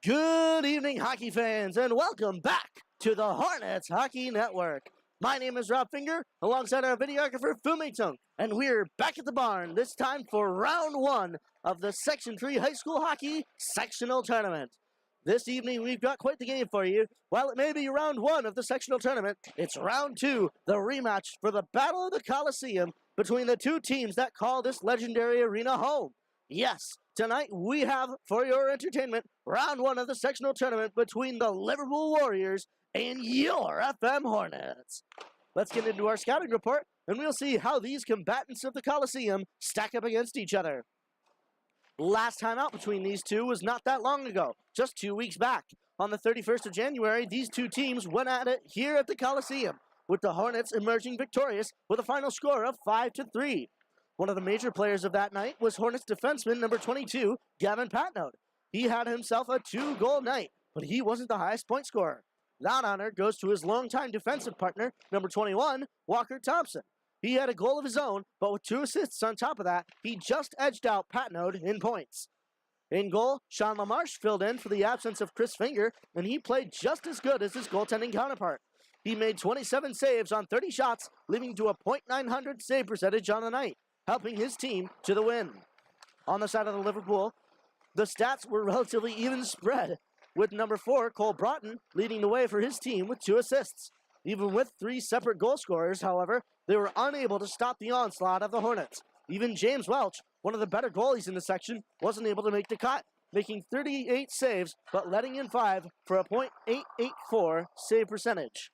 Good evening, hockey fans, and welcome back to the Hornets Hockey Network. My name is Rob Finger, alongside our videographer Fu-Mei Tung, and we're back at the barn, this time for round one of the Section 3 High School Hockey Sectional Tournament. This evening, we've got quite the game for you. While it may be round one of the sectional tournament, it's round two, the rematch for the Battle of the Coliseum between the two teams that call this legendary arena home. Yes, tonight we have, for your entertainment, round one of the sectional tournament between the Liverpool Warriors and your FM Hornets. Let's get into our scouting report, and we'll see how these combatants of the Coliseum stack up against each other. Last time out between these two was not that long ago, just 2 weeks back. On the 31st of January, these two teams went at it here at the Coliseum, with the Hornets emerging victorious with a final score of 5-3. One of the major players of that night was Hornets defenseman number 22, Gavin Patnode. He had himself a 2-goal night, but he wasn't the highest point scorer. That honor goes to his longtime defensive partner, number 21, Walker Thompson. He had a goal of his own, but with 2 assists on top of that, he just edged out Patnode in points. In goal, Sean LaMarche filled in for the absence of Chris Finger, and he played just as good as his goaltending counterpart. He made 27 saves on 30 shots, leading to a .900 save percentage on the night, helping his team to the win. On the side of the Liverpool, the stats were relatively even spread, with number 4, Cole Broughton, leading the way for his team with 2 assists. Even with 3 separate goal scorers, however, they were unable to stop the onslaught of the Hornets. Even James Welch, one of the better goalies in the section, wasn't able to make the cut, making 38 saves, but letting in 5 for a .884 save percentage.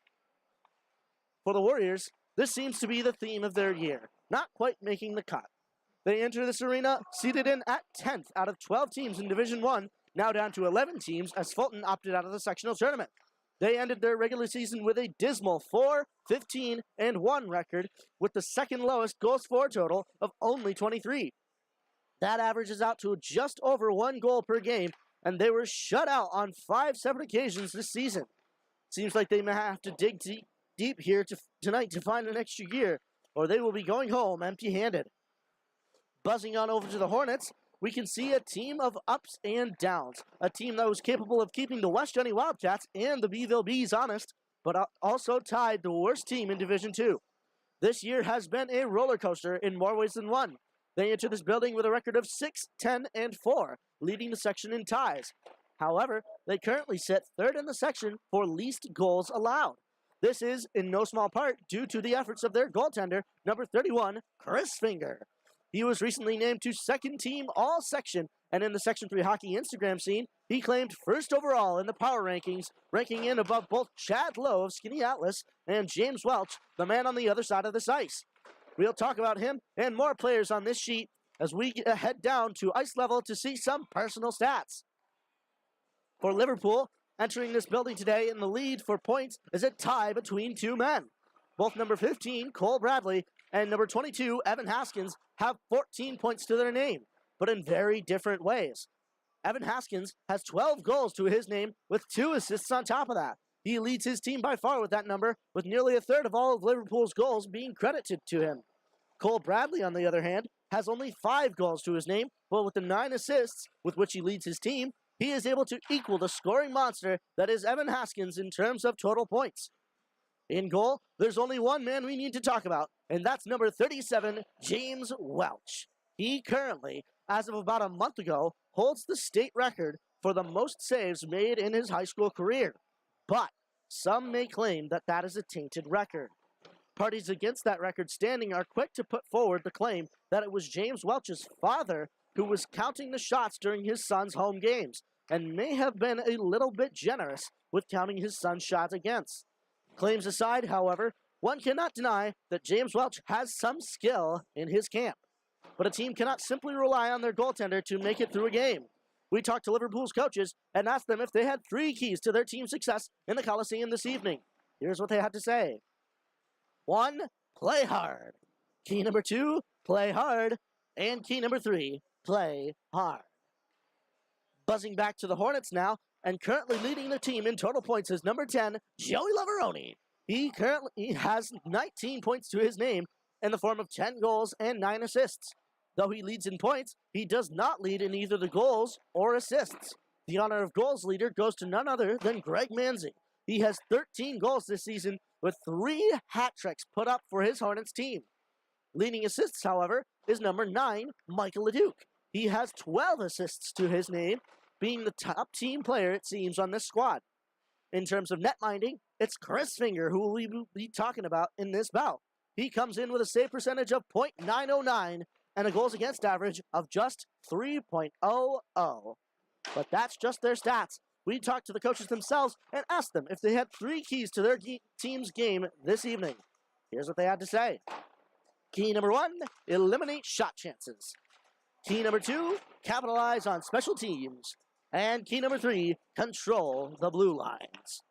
For the Warriors, this seems to be the theme of their year, not quite making the cut. They enter this arena seated in at 10th out of 12 teams in Division 1, now down to 11 teams as Fulton opted out of the sectional tournament. They ended their regular season with a dismal 4-15-1 record, with the second lowest goals for total of only 23. That averages out to just over 1 goal per game, and they were shut out on 5 separate occasions this season. Seems like they may have to dig deep here tonight to find an extra gear, or they will be going home empty-handed. Buzzing on over to the Hornets, we can see a team of ups and downs. A team that was capable of keeping the West Johnny Wildcats and the Beeville Bees honest, but also tied the worst team in Division 2. This year has been a roller coaster in more ways than one. They enter this building with a record of 6-10-4, leading the section in ties. However, they currently sit 3rd in the section for least goals allowed. This is, in no small part, due to the efforts of their goaltender, number 31, Chris Finger. He was recently named to second team all-section, and in the Section 3 hockey Instagram scene, he claimed first overall in the power rankings, ranking in above both Chad Lowe of Skinny Atlas and James Welch, the man on the other side of this ice. We'll talk about him and more players on this sheet as we head down to ice level to see some personal stats. For Liverpool, entering this building today in the lead for points is a tie between 2 men. Both number 15, Cole Bradley, and number 22, Evan Haskins, have 14 points to their name, but in very different ways. Evan Haskins has 12 goals to his name with 2 assists on top of that. He leads his team by far with that number, with nearly a third of all of Liverpool's goals being credited to him. Cole Bradley, on the other hand, has only 5 goals to his name, but with the 9 assists with which he leads his team, he is able to equal the scoring monster that is Evan Haskins in terms of total points. In goal, there's only one man we need to talk about, and that's number 37, James Welch. He currently, as of about a month ago, holds the state record for the most saves made in his high school career. But some may claim that that is a tainted record. Parties against that record standing are quick to put forward the claim that it was James Welch's father who was counting the shots during his son's home games, and may have been a little bit generous with counting his son's shots against. Claims aside, however, one cannot deny that James Welch has some skill in his camp. But a team cannot simply rely on their goaltender to make it through a game. We talked to Liverpool's coaches and asked them if they had 3 keys to their team's success in the Coliseum this evening. Here's what they had to say. 1, play hard. Key number 2, play hard. And key number 3, play hard. Buzzing back to the Hornets now, and currently leading the team in total points is number 10, Joey Lavaroni. He currently has 19 points to his name in the form of 10 goals and 9 assists. Though he leads in points, he does not lead in either the goals or assists. The honor of goals leader goes to none other than Greg Manzi. He has 13 goals this season with 3 hat tricks put up for his Hornets team. Leading assists, however, is number 9, Michael Leduc. He has 12 assists to his name, being the top team player, it seems, on this squad. In terms of net minding, it's Chris Finger who we will be talking about in this bout. He comes in with a save percentage of .909 and a goals against average of just 3.00. But that's just their stats. We talked to the coaches themselves and asked them if they had 3 keys to their team's game this evening. Here's what they had to say. Key number 1, eliminate shot chances. Key number 2, capitalize on special teams. And key number 3, control the blue lines.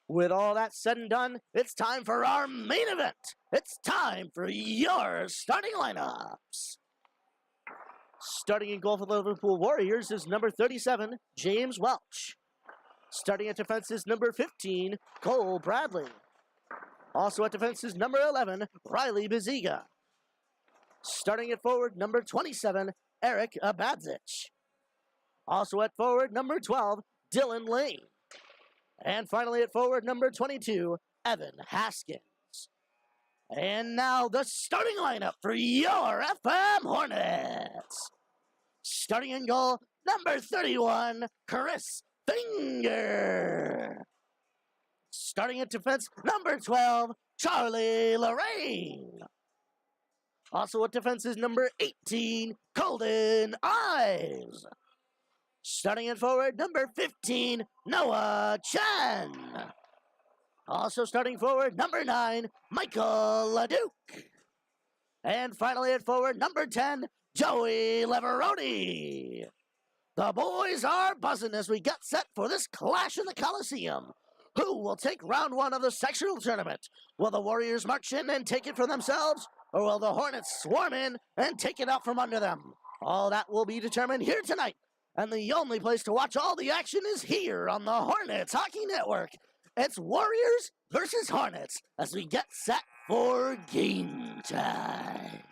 With all that said and done, it's time for our main event. It's time for your starting lineups. Starting in goal for the Liverpool Warriors is number 37, James Welch. Starting at defense is number 15, Cole Bradley. Also at defense is number 11, Riley Beziga. Starting at forward, number 27, Eric Abadzic. Also at forward, number 12, Dylan Lane. And finally at forward, number 22, Evan Haskins. And now the starting lineup for your FM Hornets. Starting in goal, number 31, Chris Finger. Starting at defense, number 12, Charlie Lorraine. Also at defense is number 18, Colden Ives. Starting at forward, number 15, Noah Chen. Also starting forward, number 9, Michael Leduc. And finally at forward, number 10, Joey Leveroni. The boys are buzzing as we get set for this clash in the Coliseum. Who will take round 1 of the sectional tournament? Will the Warriors march in and take it for themselves? Or will the Hornets swarm in and take it out from under them? All that will be determined here tonight. And the only place to watch all the action is here on the Hornets Hockey Network. It's Warriors versus Hornets as we get set for game time.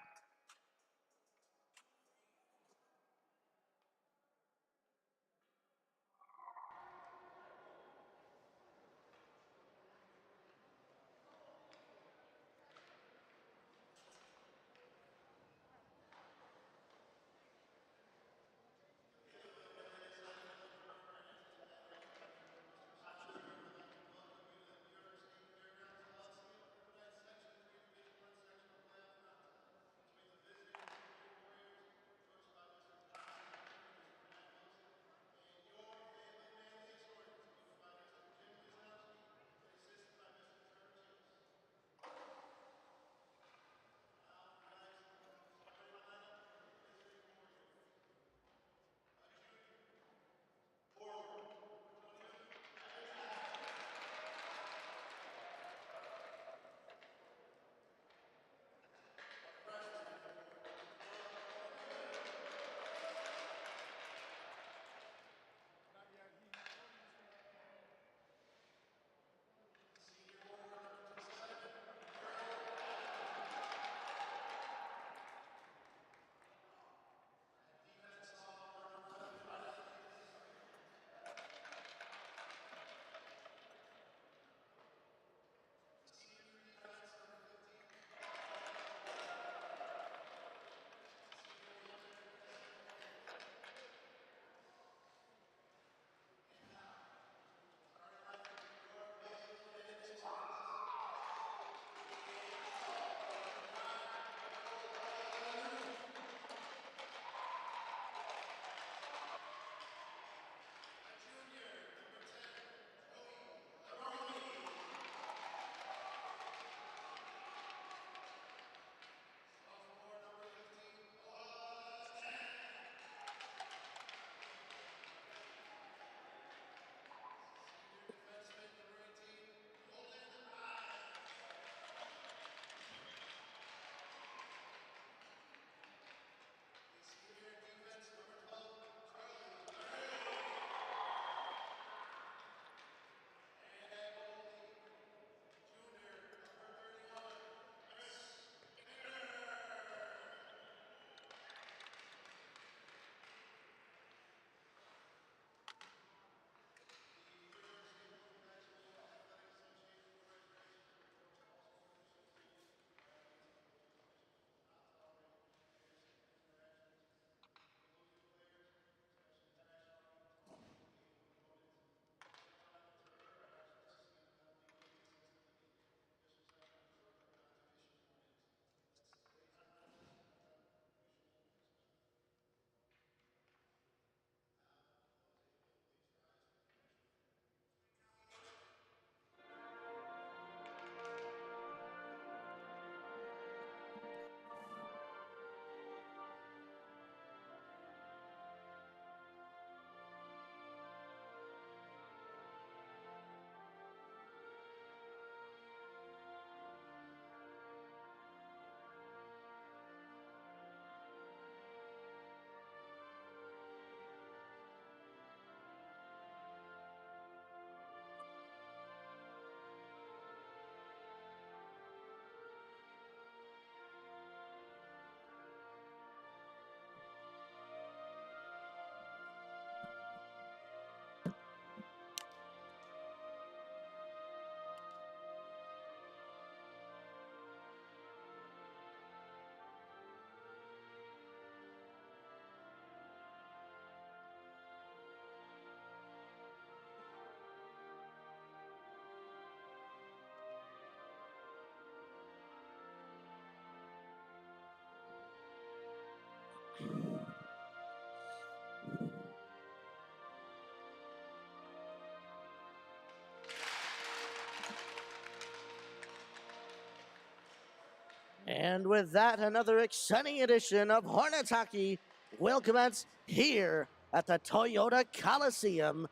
And with that, another exciting edition of Hornets hockey will commence here at the Toyota Coliseum.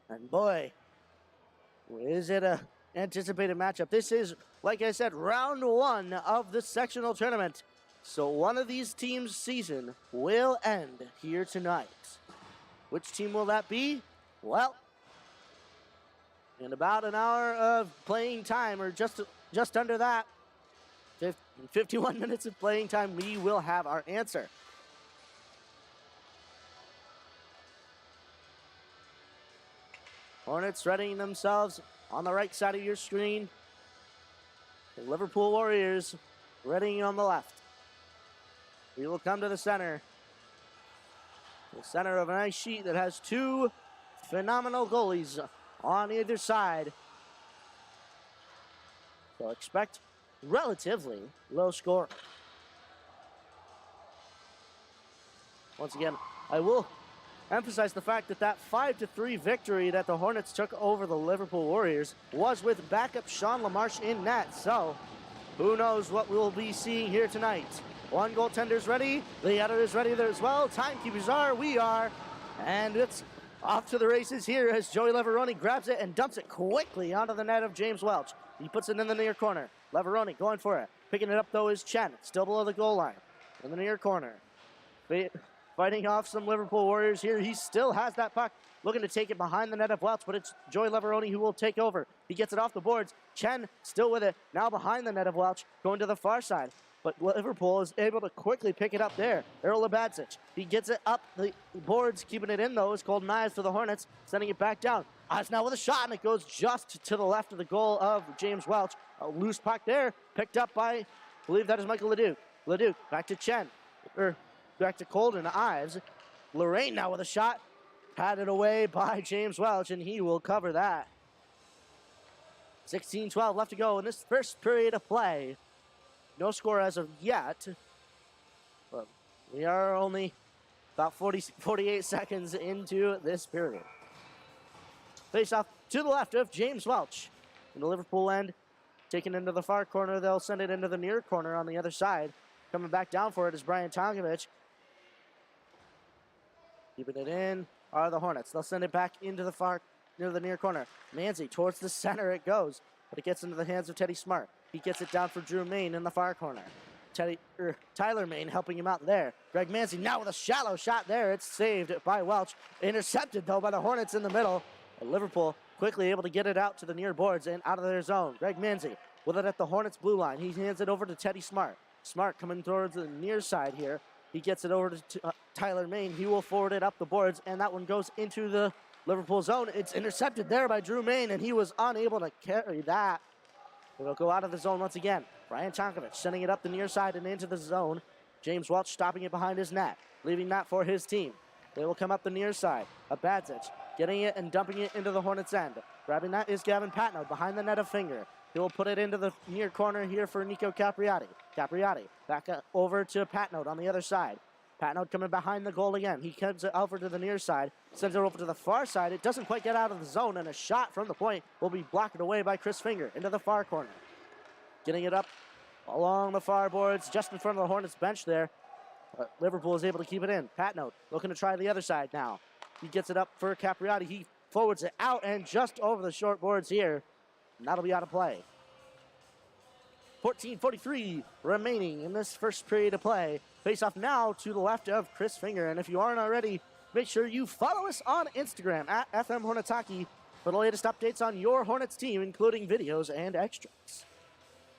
And boy, is it a anticipated matchup. This is, like I said, round one of the sectional tournament. So one of these teams' season will end here tonight. Which team will that be? Well, in about an hour of playing time, or just under that, 51 minutes of playing time, we will have our answer. Hornets readying themselves on the right side of your screen. The Liverpool Warriors readying on the left. We will come to the center. The center of an ice sheet that has two phenomenal goalies on either side. So expect relatively low score. Once again, I will emphasize the fact that that 5-3 victory that the Hornets took over the Liverpool Warriors was with backup Sean LaMarche in net. So who knows what we'll be seeing here tonight. One goaltender's ready, the other is ready there as well. Timekeepers are, we are, and it's off to the races here as Joey Leveroni grabs it and dumps it quickly onto the net of James Welch. He puts it in the near corner. Leveroni going for it. Picking it up though is Chen, still below the goal line. In the near corner. Fighting off some Liverpool Warriors here. He still has that puck. Looking to take it behind the net of Welch, but it's Joey Leveroni who will take over. He gets it off the boards. Chen still with it. Now behind the net of Welch, going to the far side. But Liverpool is able to quickly pick it up there. Errol Labadzic. He gets it up the boards, keeping it in though. It's called Knives for the Hornets, sending it back down. Ice now with a shot, and it goes just to the left of the goal of James Welch. A loose puck there, picked up by, I believe that is Michael Leduc. Leduc, back to Chen. Back to Colden, Ives. Lorraine now with a shot. Patted away by James Welch, and he will cover that. 16-12 left to go in this first period of play. No score as of yet. But we are only about 48 seconds into this period. Face off to the left of James Welch. In the Liverpool end, taken into the far corner. They'll send it into the near corner on the other side. Coming back down for it is Brian Tonkovich. Keeping it in are the Hornets. They'll send it back into the far, near the near corner. Manzi towards the center it goes, but it gets into the hands of Teddy Smart. He gets it down for Drew Main in the far corner. Tyler Main helping him out there. Greg Manzi now with a shallow shot there. It's saved by Welch. Intercepted though by the Hornets in the middle. And Liverpool quickly able to get it out to the near boards and out of their zone. Greg Manzi with it at the Hornets blue line. He hands it over to Teddy Smart. Smart coming towards the near side here. He gets it over to Tyler Main. He will forward it up the boards, and that one goes into the Liverpool zone. It's intercepted there by Drew Main, and he was unable to carry that. It'll go out of the zone once again. Brian Tonkovich sending it up the near side and into the zone. James Welch stopping it behind his net, leaving that for his team. They will come up the near side. Labadzic getting it and dumping it into the Hornets' end. Grabbing that is Gavin Patno behind the net of Finger. He will put it into the near corner here for Nico Capriati. Capriati back over to Patnode on the other side. Patnode coming behind the goal again. He comes it over to the near side, sends it over to the far side. It doesn't quite get out of the zone, and a shot from the point will be blocked away by Chris Finger into the far corner. Getting it up along the far boards, just in front of the Hornets bench there. Liverpool is able to keep it in. Patnode looking to try the other side now. He gets it up for Capriati. He forwards it out and just over the short boards here. And that'll be out of play. 14:43 remaining in this first period of play. Face off now to the left of Chris Finger. And if you aren't already, make sure you follow us on Instagram at FM Hornets Hockey for the latest updates on your Hornets team, including videos and extras.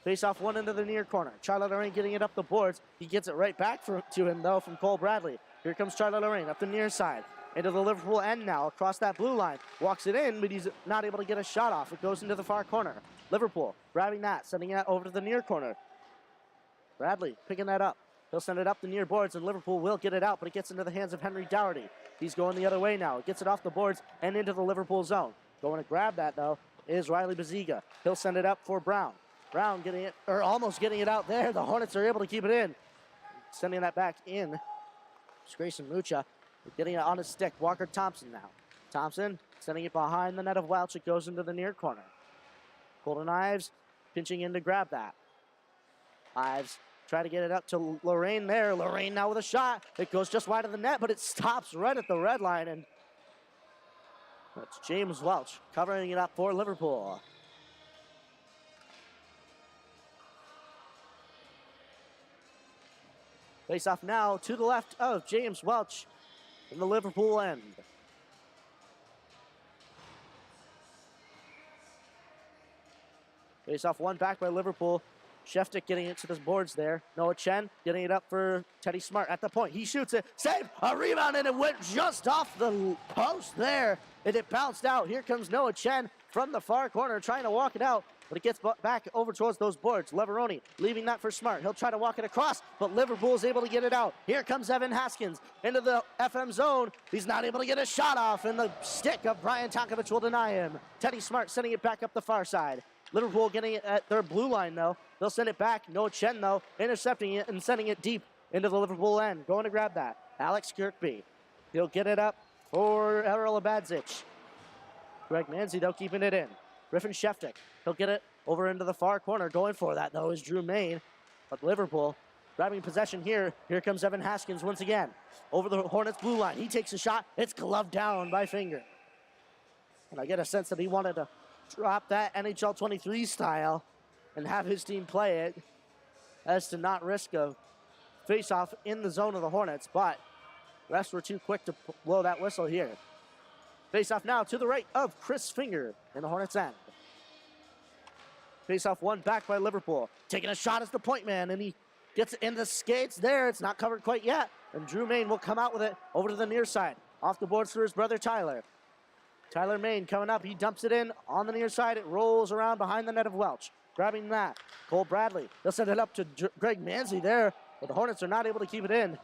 Face off one into the near corner. Charlie Lorraine getting it up the boards. He gets it right back to him though from Cole Bradley. Here comes Charlie Lorraine up the near side. Into the Liverpool end now, across that blue line. Walks it in, but he's not able to get a shot off. It goes into the far corner. Liverpool grabbing that, sending it over to the near corner. Bradley picking that up. He'll send it up the near boards, and Liverpool will get it out, but it gets into the hands of Henry Dougherty. He's going the other way now. Gets it off the boards and into the Liverpool zone. Going to grab that, though, is Riley Baziga. He'll send it up for Brown. Brown getting it, or almost getting it out there. The Hornets are able to keep it in. Sending that back in. It's Grayson Mucha. Getting it on his stick. Walker Thompson now. Thompson sending it behind the net of Welch. It goes into the near corner. Golden Ives pinching in to grab that. Ives Try to get it up to Lorraine there. Lorraine now with a shot. It goes just wide of the net, but it stops right at the red line. And that's James Welch covering it up for Liverpool. Face off now to the left of James Welch in the Liverpool end. Face off one back by Liverpool. Sheftik getting it to the boards there. Noah Chen getting it up for Teddy Smart at the point. He shoots it. Save! A rebound, and it went just off the post there. And it bounced out. Here comes Noah Chen from the far corner trying to walk it out. But it gets back over towards those boards. Leveroni leaving that for Smart. He'll try to walk it across, but Liverpool is able to get it out. Here comes Evan Haskins into the FM zone. He's not able to get a shot off, and the stick of Brian Tonkovich will deny him. Teddy Smart sending it back up the far side. Liverpool getting it at their blue line, though. They'll send it back. Noah Chen, though, intercepting it and sending it deep into the Liverpool end. Going to grab that. Alex Kirkby. He'll get it up for Errol Abadzic. Greg Manzi, though, keeping it in. Griffin Sheftik. He'll get it over into the far corner. Going for that, though, is Drew Main. But Liverpool grabbing possession here. Here comes Evan Haskins once again. Over the Hornets blue line. He takes a shot. It's gloved down by Finger. And I get a sense that he wanted to drop that NHL 23 style and have his team play it as to not risk a face-off in the zone of the Hornets, but refs were too quick to blow that whistle here. Face-off now to the right of Chris Finger in the Hornets' end. Face-off one back by Liverpool. Taking a shot as the point man, and he gets in the skates there. It's not covered quite yet, and Drew Main will come out with it over to the near side. Off the boards for his brother Tyler. Tyler Main coming up. He dumps it in on the near side. It rolls around behind the net of Welch. Grabbing that. Cole Bradley. They'll send it up to Greg Manzi there, but the Hornets are not able to keep it in.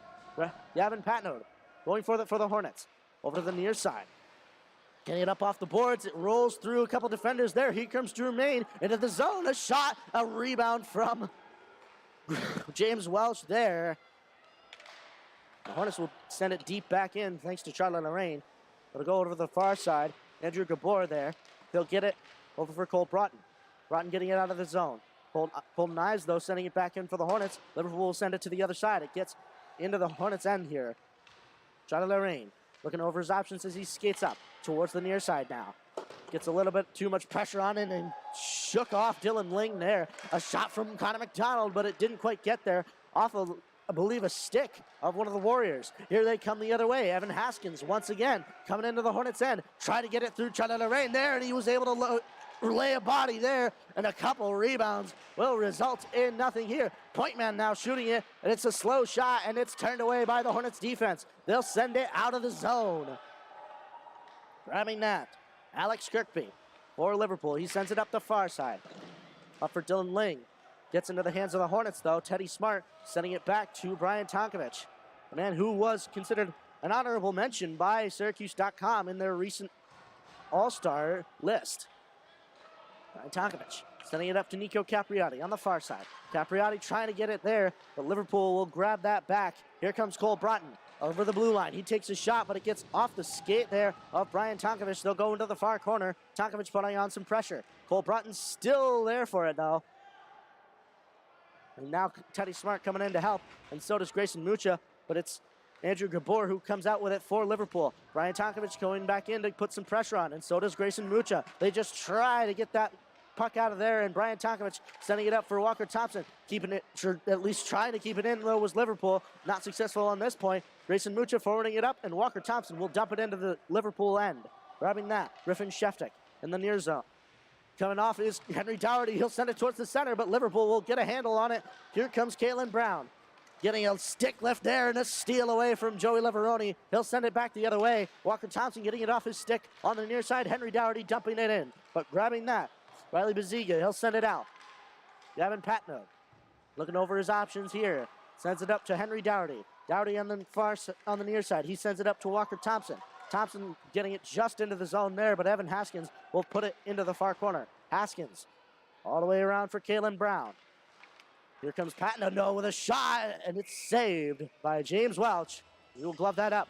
Gavin Patnode going for the Hornets. Over to the near side. Getting it up off the boards. It rolls through a couple defenders there. Here comes Drew Main into the zone. A shot. A rebound from James Welch there. The Hornets will send it deep back in thanks to Charlie Lorraine. It'll go over to the far side. Andrew Gabor there. He'll get it over for Cole Broughton. Broughton getting it out of the zone. Colton Ives, though, sending it back in for the Hornets. Liverpool will send it to the other side. It gets into the Hornets' end here. Charlie Lorraine looking over his options as he skates up towards the near side now. Gets a little bit too much pressure on it and shook off Dylan Ling there. A shot from Connor McDonald, but it didn't quite get there. Off of, I believe, a stick of one of the Warriors. Here they come the other way. Evan Haskins once again coming into the Hornets' end. Try to get it through Charlie Lorraine there, and he was able to lay a body there, and a couple rebounds will result in nothing here. Point man now shooting it, and it's a slow shot, and it's turned away by the Hornets defense. They'll send it out of the zone. Grabbing that, Alex Kirkby for Liverpool. He sends it up the far side. Up for Dylan Ling. Gets into the hands of the Hornets, though. Teddy Smart sending it back to Brian Tonkovich, a man who was considered an honorable mention by Syracuse.com in their recent All-Star list. Brian Tonkovich sending it up to Nico Capriati on the far side. Capriati trying to get it there, but Liverpool will grab that back. Here comes Cole Broughton over the blue line. He takes a shot, but it gets off the skate there of Brian Tonkovich. They'll go into the far corner. Tonkovich putting on some pressure. Cole Broughton's still there for it, though. And now Teddy Smart coming in to help, and so does Grayson Mucha, but it's Andrew Gabor who comes out with it for Liverpool. Brian Tonkovich going back in to put some pressure on, and so does Grayson Mucha. They just try to get that puck out of there, and Brian Tonkovich sending it up for Walker Thompson. Keeping it, at least trying to keep it in, though, was Liverpool. Not successful on this point. Grayson Mucha forwarding it up, and Walker Thompson will dump it into the Liverpool end. Grabbing that, Griffin Sheftik in the near zone. Coming off is Henry Dougherty. He'll send it towards the center, but Liverpool will get a handle on it. Here comes Caitlin Brown. Getting a stick left there and a steal away from Joey Leveroni. He'll send it back the other way. Walker Thompson getting it off his stick on the near side. Henry Dougherty dumping it in, but grabbing that. Riley Baziga, he'll send it out. Gavin Patno looking over his options here. Sends it up to Henry Dougherty. Dougherty on the near side. He sends it up to Walker Thompson. Thompson getting it just into the zone there, but Evan Haskins will put it into the far corner. Haskins all the way around for Caitlin Brown. Here comes Patno with a shot, and it's saved by James Welch. He will glove that up.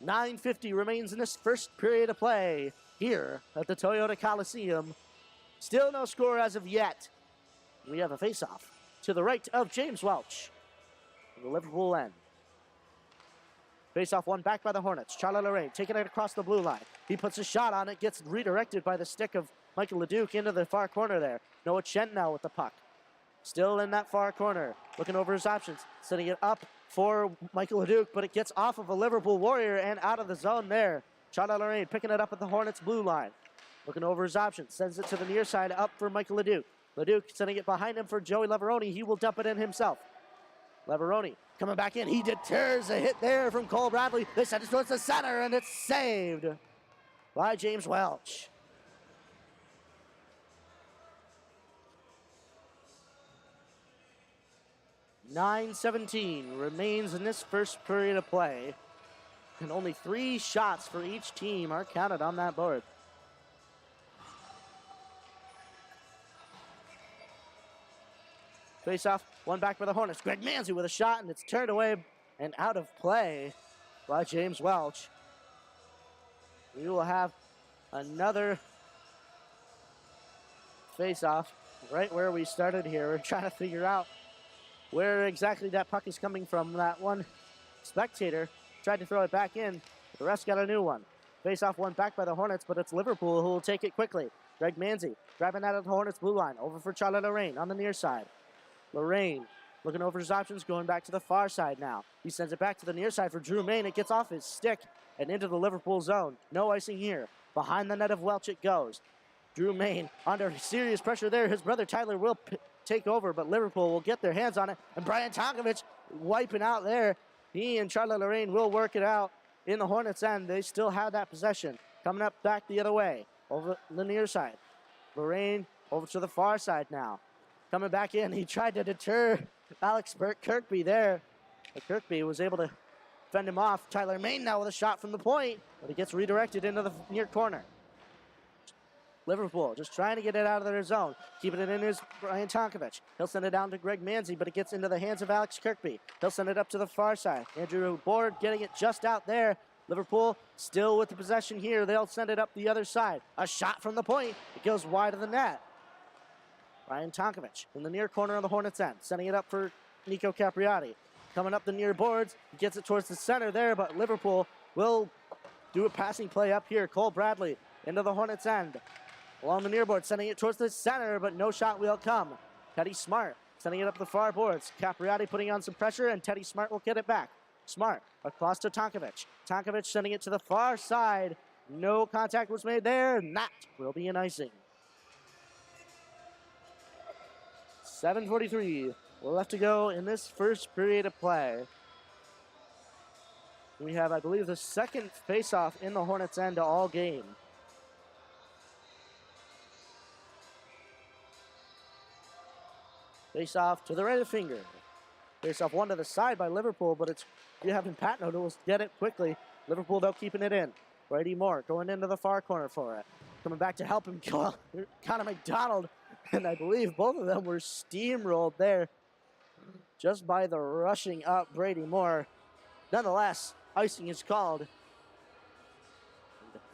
9:50 remains in this first period of play here at the Toyota Coliseum. Still no score as of yet. We have a face-off to the right of James Welch. The Liverpool end. Face off one back by the Hornets. Charlie Lorraine taking it across the blue line. He puts a shot on it, gets redirected by the stick of Michael Leduc into the far corner there. Noah Chen now with the puck. Still in that far corner, looking over his options, setting it up for Michael Leduc, but it gets off of a Liverpool Warrior and out of the zone there. Charlie Lorraine picking it up at the Hornets blue line. Looking over his options, sends it to the near side up for Michael Leduc. Leduc sending it behind him for Joey Leveroni. He will dump it in himself. Leveroni coming back in. He deters a hit there from Cole Bradley. They send it towards the center, and it's saved by James Welch. .9:17 remains in this first period of play, and only 3 shots for each team are counted on that board. Face off, one back by the Hornets. Greg Manzi with a shot, and it's turned away and out of play by James Welch. We will have another face off right where we started here. We're trying to figure out where exactly that puck is coming from. That one spectator tried to throw it back in. The rest got a new one. Face off one back by the Hornets, but it's Liverpool who will take it quickly. Greg Manzi grabbing that at the Hornets blue line. Over for Charlie Lorraine on the near side. Lorraine looking over his options, going back to the far side now. He sends it back to the near side for Drew Main. It gets off his stick and into the Liverpool zone. No icing here. Behind the net of Welch it goes. Drew Main under serious pressure there. His brother Tyler will take over, but Liverpool will get their hands on it. And Brian Tonkovich wiping out there. He and Charlie Lorraine will work it out in the Hornets' end. They still have that possession. Coming up back the other way, over the near side. Lorraine over to the far side now. Coming back in, he tried to deter Alex Kirkby there. But Kirkby was able to fend him off. Tyler Main now with a shot from the point, but he gets redirected into the near corner. Liverpool just trying to get it out of their zone. Keeping it in his Brian Tonkovich. He'll send it down to Greg Manzi, but it gets into the hands of Alex Kirkby. He'll send it up to the far side. Andrew Board getting it just out there. Liverpool still with the possession here. They'll send it up the other side. A shot from the point. It goes wide of the net. Brian Tonkovich in the near corner of the Hornets' end. Sending it up for Nico Capriati. Coming up the near boards. He gets it towards the center there, but Liverpool will do a passing play up here. Cole Bradley into the Hornets' end. Along the near board, sending it towards the center, but no shot will come. Teddy Smart sending it up the far boards. Capriati putting on some pressure, and Teddy Smart will get it back. Smart across to Tonkovich. Tonkovich sending it to the far side. No contact was made there, and that will be an icing. 7:43 left to go in this first period of play. We have, I believe, the second face-off in the Hornets' end all game. Face-off to the right of finger. Face-off one to the side by Liverpool, but it's having Patno who will get it quickly. Liverpool, though, keeping it in. Brady Moore going into the far corner for it. Coming back to help him, Connor McDonald, and I believe both of them were steamrolled there just by the rushing up Brady Moore. Nonetheless, icing is called.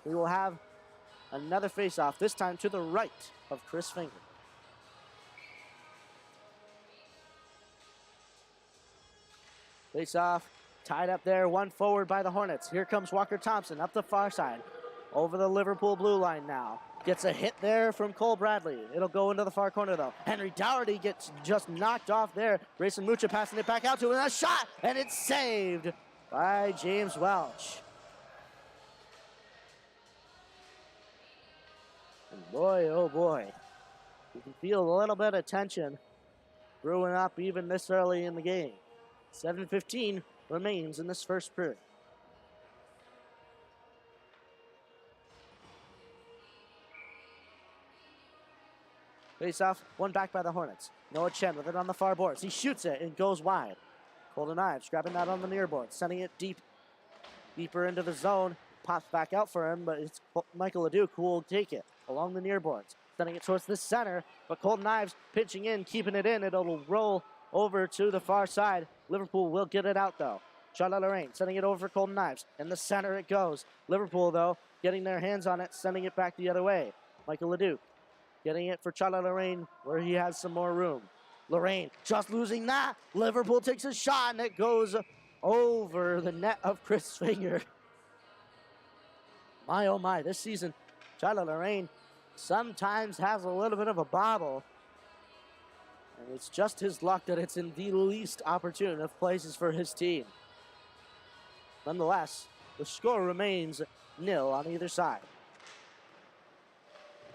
We will have another face-off, this time to the right of Chris Finger. Face-off, tied up there, one forward by the Hornets. Here comes Walker Thompson up the far side. Over the Liverpool blue line now. Gets a hit there from Cole Bradley. It'll go into the far corner, though. Henry Dougherty gets just knocked off there. Grayson Mucha passing it back out to him. A shot, and it's saved by James Welch. And boy, oh boy. You can feel a little bit of tension brewing up even this early in the game. 7:15 remains in this first period. Face off, one back by the Hornets. Noah Chen with it on the far boards. He shoots it and goes wide. Golden Ives grabbing that on the near board, sending it deeper into the zone. Pops back out for him, but it's Michael Leduc who will take it along the near boards. Sending it towards the center, but Golden Ives pitching in, keeping it in. It'll roll over to the far side. Liverpool will get it out, though. Charlotte Lorraine sending it over for Golden Ives. In the center it goes. Liverpool, though, getting their hands on it, sending it back the other way. Michael Leduc getting it for Charlotte Lorraine, where he has some more room. Lorraine just losing that. Liverpool takes a shot, and it goes over the net of Chris Finger. My, oh my, this season, Tyler Lorraine sometimes has a little bit of a bobble. And it's just his luck that it's in the least opportune of places for his team. Nonetheless, the score remains 0 on either side.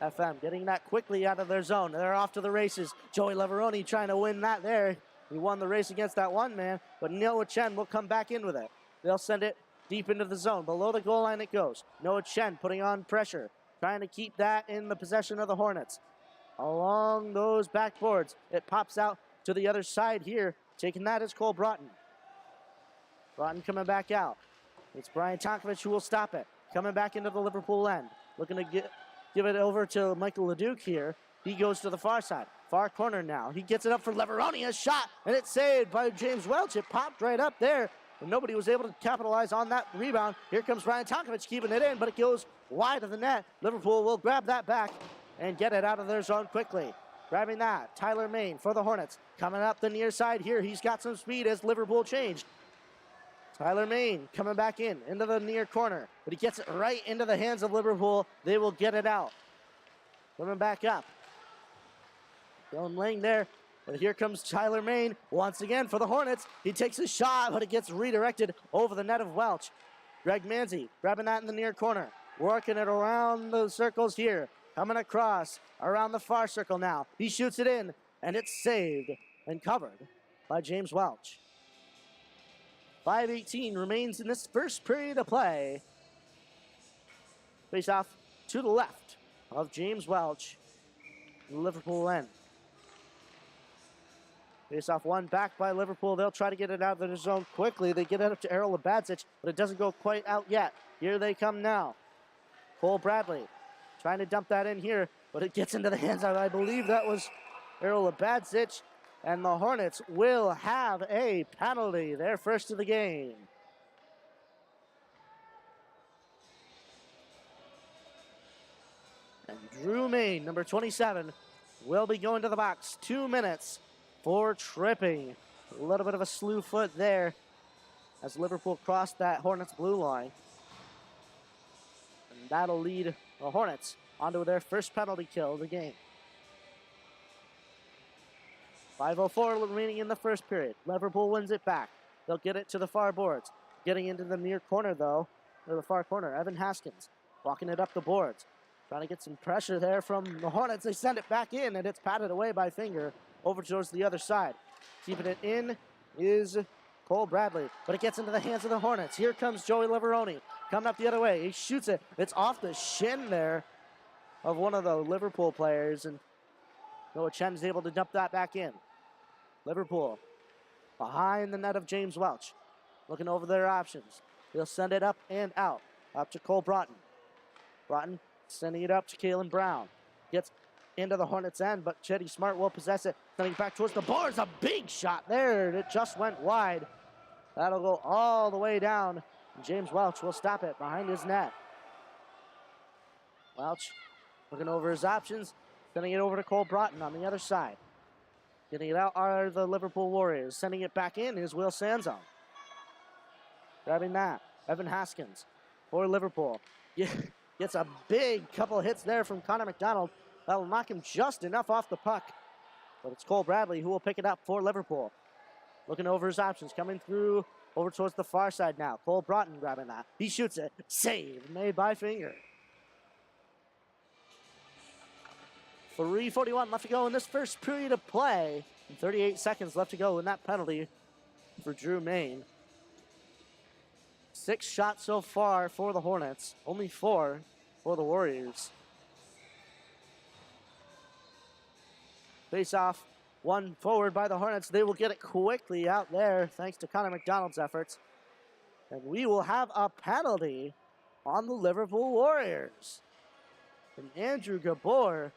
FM getting that quickly out of their zone. They're off to the races. Joey Leveroni trying to win that there. He won the race against that one man, but Noah Chen will come back in with it. They'll send it deep into the zone. Below the goal line it goes. Noah Chen putting on pressure, trying to keep that in the possession of the Hornets. Along those backboards, it pops out to the other side here. Taking that is Cole Broughton. Broughton coming back out. It's Brian Tonkovich who will stop it. Coming back into the Liverpool end. Looking to give it over to Michael Leduc here. He goes to the far side. Far corner now. He gets it up for Leveroni. A shot, and it's saved by James Welch. It popped right up there, and nobody was able to capitalize on that rebound. Here comes Brian Tonkovich keeping it in, but it goes wide of the net. Liverpool will grab that back and get it out of their zone quickly. Grabbing that, Tyler Main for the Hornets. Coming up the near side here. He's got some speed as Liverpool changed. Tyler Main coming back into the near corner, but he gets it right into the hands of Liverpool. They will get it out. Coming back up. Dylan Lang there, but here comes Tyler Main once again for the Hornets. He takes a shot, but it gets redirected over the net of Welch. Greg Manzi grabbing that in the near corner, working it around the circles here. Coming across around the far circle now. He shoots it in, and it's saved and covered by James Welch. 5:18 remains in this first period of play. Face off to the left of James Welch, Liverpool end. Face off one back by Liverpool. They'll try to get it out of their zone quickly. They get it up to Errol Labadzic, but it doesn't go quite out yet. Here they come now. Cole Bradley trying to dump that in here, but it gets into the hands of, I believe that was Errol Labadzic, and the Hornets will have a penalty, their first of the game. And Drew Main, number 27, will be going to the box. 2 minutes for tripping. A little bit of a slew foot there as Liverpool crossed that Hornets blue line. And that'll lead the Hornets onto their first penalty kill of the game. 5:04 remaining in the first period. Liverpool wins it back. They'll get it to the far boards. Getting into the near corner, though, or the far corner, Evan Haskins walking it up the boards. Trying to get some pressure there from the Hornets. They send it back in, and it's patted away by Finger over towards the other side. Keeping it in is Cole Bradley, but it gets into the hands of the Hornets. Here comes Joey Leveroni coming up the other way. He shoots it. It's off the shin there of one of the Liverpool players, and Noah Chen is able to dump that back in. Liverpool behind the net of James Welch, looking over their options. They'll send it up and out, up to Cole Broughton. Broughton sending it up to Kalen Brown. Gets into the Hornets' end, but Chetty Smart will possess it. Sending it back towards the boards. A big shot there. It just went wide. That'll go all the way down. James Welch will stop it behind his net. Welch looking over his options. Sending it over to Cole Broughton on the other side. Getting it out are the Liverpool Warriors. Sending it back in is Will Sanzo. Grabbing that, Evan Haskins for Liverpool. Gets a big couple of hits there from Connor McDonald. That'll knock him just enough off the puck. But it's Cole Bradley who will pick it up for Liverpool. Looking over his options, coming through over towards the far side now. Cole Broughton grabbing that. He shoots it. Save made by Finger. 3:41 left to go in this first period of play. And 38 seconds left to go in that penalty for Drew Main. 6 shots so far for the Hornets. Only 4 for the Warriors. Face off, one forward by the Hornets. They will get it quickly out there thanks to Connor McDonald's efforts. And we will have a penalty on the Liverpool Warriors. And Andrew Gabor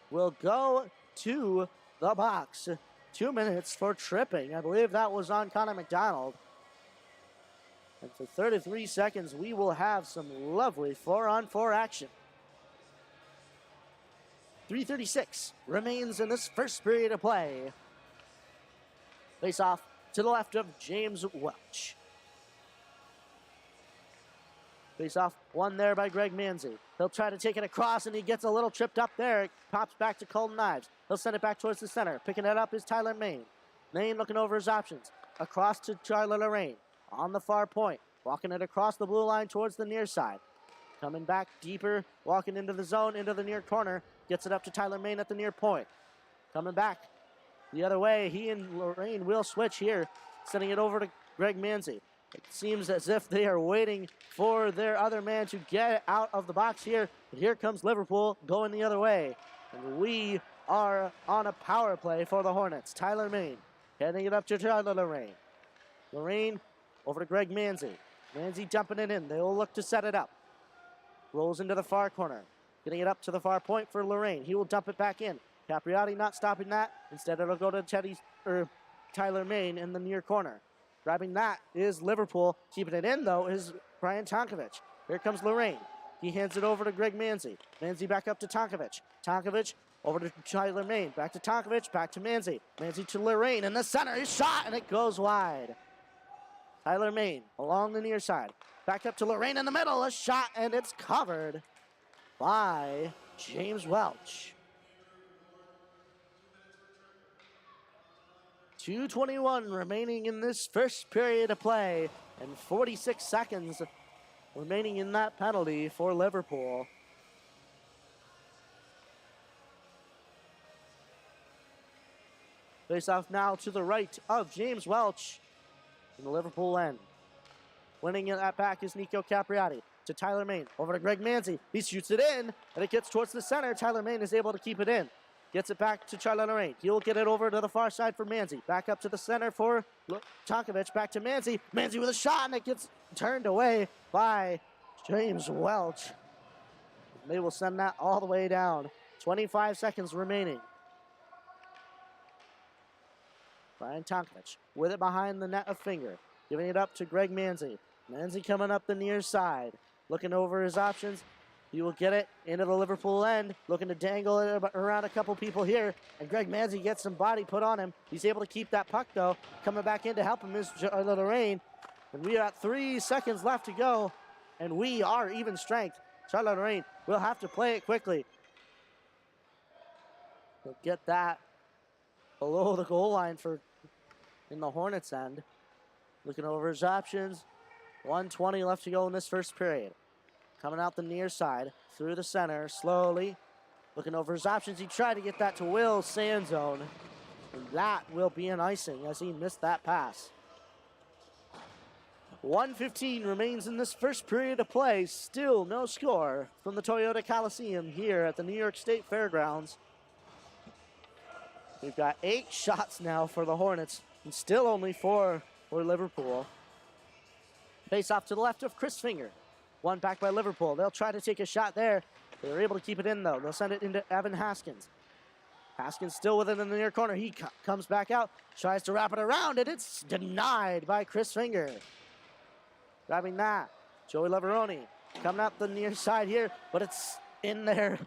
will go to the box. 2 minutes for tripping. I believe that was on Connor McDonald. And for 33 seconds, we will have some lovely 4-on-4 action. 3:36 remains in this first period of play. Face off to the left of James Welch. Face off one there by Greg Manzi. He'll try to take it across, and he gets a little tripped up there. It pops back to Colton Ives. He'll send it back towards the center. Picking it up is Tyler Main. Main looking over his options. Across to Tyler Lorraine. On the far point. Walking it across the blue line towards the near side. Coming back deeper. Walking into the zone, into the near corner. Gets it up to Tyler Main at the near point. Coming back the other way. He and Lorraine will switch here. Sending it over to Greg Manzi. It seems as if they are waiting for their other man to get out of the box here. But here comes Liverpool going the other way. And we are on a power play for the Hornets. Tyler Main heading it up to Tyler Lorraine. Lorraine over to Greg Manzi. Manzi dumping it in. They will look to set it up. Rolls into the far corner. Getting it up to the far point for Lorraine. He will dump it back in. Capriati not stopping that. Instead it'll go to Tyler Main in the near corner. Grabbing that is Liverpool. Keeping it in, though, is Brian Tonkovic. Here comes Lorraine. He hands it over to Greg Manzi. Manzi back up to Tonkovic. Tonkovic over to Tyler Main. Back to Tonkovic. Back to Manzi. Manzi to Lorraine. In the center. His shot, and it goes wide. Tyler Main along the near side. Back up to Lorraine in the middle. A shot, and it's covered by James Welch. 2:21 remaining in this first period of play, and 46 seconds remaining in that penalty for Liverpool. Face off now to the right of James Welch in the Liverpool end. Winning it back is Nico Capriati to Tyler Main. Over to Greg Manzi. He shoots it in, and it gets towards the center. Tyler Main is able to keep it in. Gets it back to Tyler Lorraine. He'll get it over to the far side for Manzi. Back up to the center for Tonkovic. Back to Manzi. Manzi with a shot, and it gets turned away by James Welch. They will send that all the way down. 25 seconds remaining. Brian Tonkovic with it behind the net of Finger. Giving it up to Greg Manzi. Manzi coming up the near side. Looking over his options. He will get it into the Liverpool end, looking to dangle it around a couple people here. And Greg Manzi gets some body put on him. He's able to keep that puck, though. Coming back in to help him is Lorraine. And we are at 3 seconds left to go. And we are even strength. Charlotte Lorraine will have to play it quickly. He'll get that below the goal line in the Hornets end. Looking over his options. 1:20 left to go in this first period. Coming out the near side, through the center, slowly. Looking over his options. He tried to get that to Will Sandzone. And that will be an icing as he missed that pass. 1:15 remains in this first period of play. Still no score from the Toyota Coliseum here at the New York State Fairgrounds. We've got 8 shots now for the Hornets and still only 4 for Liverpool. Face off to the left of Chris Finger. One back by Liverpool. They'll try to take a shot there. They're able to keep it in, though. They'll send it into Evan Haskins. Haskins still with it in the near corner. He comes back out, tries to wrap it around, and it's denied by Chris Finger. Grabbing that, Joey Leveroni coming out the near side here, but it's in there.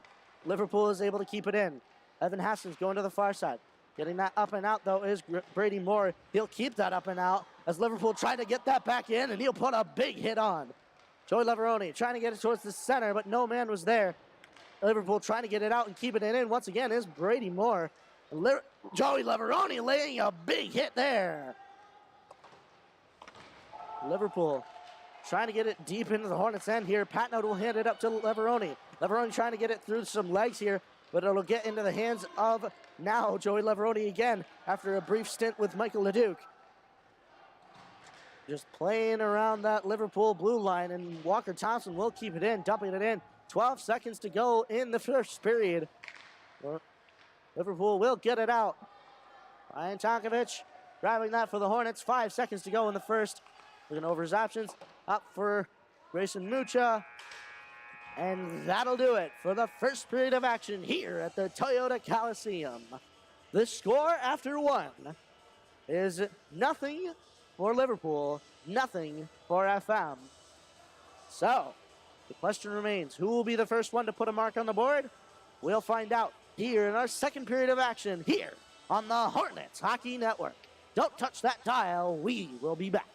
Liverpool is able to keep it in. Evan Haskins going to the far side. Getting that up and out, though, is Brady Moore. He'll keep that up and out as Liverpool try to get that back in, and he'll put a big hit on. Joey Leveroni trying to get it towards the center, but no man was there. Liverpool trying to get it out and keep it in. Once again is Brady Moore. Joey Leveroni laying a big hit there. Liverpool trying to get it deep into the Hornets' end here. Patnode will hand it up to Leveroni. Leveroni trying to get it through some legs here, but it'll get into the hands of now Joey Leveroni again after a brief stint with Michael Leduc. Just playing around that Liverpool blue line, and Walker Thompson will keep it in, dumping it in. 12 seconds to go in the first period. Liverpool will get it out. Ryan Tonkovic grabbing that for the Hornets. 5 seconds to go in the first. Looking over his options. Up for Grayson Mucha. And that'll do it for the first period of action here at the Toyota Coliseum. The score after 1 is 0 for Liverpool, 0 for FM. So, the question remains, who will be the first one to put a mark on the board? We'll find out here in our second period of action here on the Hornets Hockey Network. Don't touch that dial. We will be back.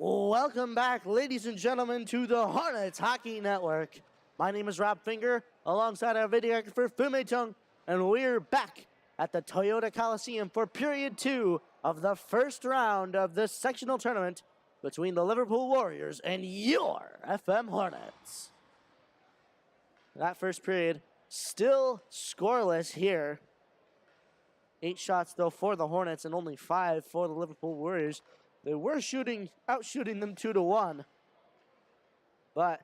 Welcome back, ladies and gentlemen, to the Hornets Hockey Network. My name is Rob Finger, alongside our videographer, Fu-Mei Tung, and we're back at the Toyota Coliseum for Period 2 of the first round of this sectional tournament between the Liverpool Warriors and your FM Hornets. That first period still scoreless here. 8 shots, though, for the Hornets and only 5 for the Liverpool Warriors. They were outshooting them 2-1. But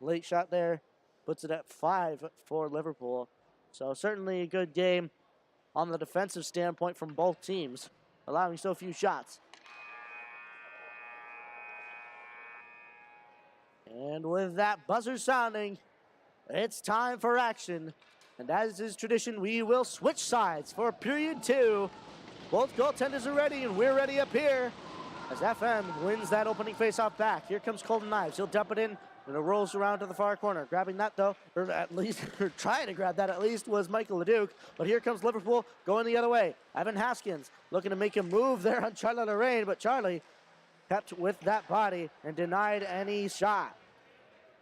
late shot there puts it at 5 for Liverpool. So certainly a good game on the defensive standpoint from both teams, allowing so few shots. And with that buzzer sounding, it's time for action. And as is tradition, we will switch sides for period 2. Both goaltenders are ready, and we're ready up here as FM wins that opening faceoff back. Here comes Colton Knives. He'll dump it in, and it rolls around to the far corner. Grabbing that, though, or at least or trying to grab that at least, was Michael Leduc. But here comes Liverpool going the other way. Evan Haskins looking to make a move there on Charlie Lorraine, but Charlie kept with that body and denied any shot.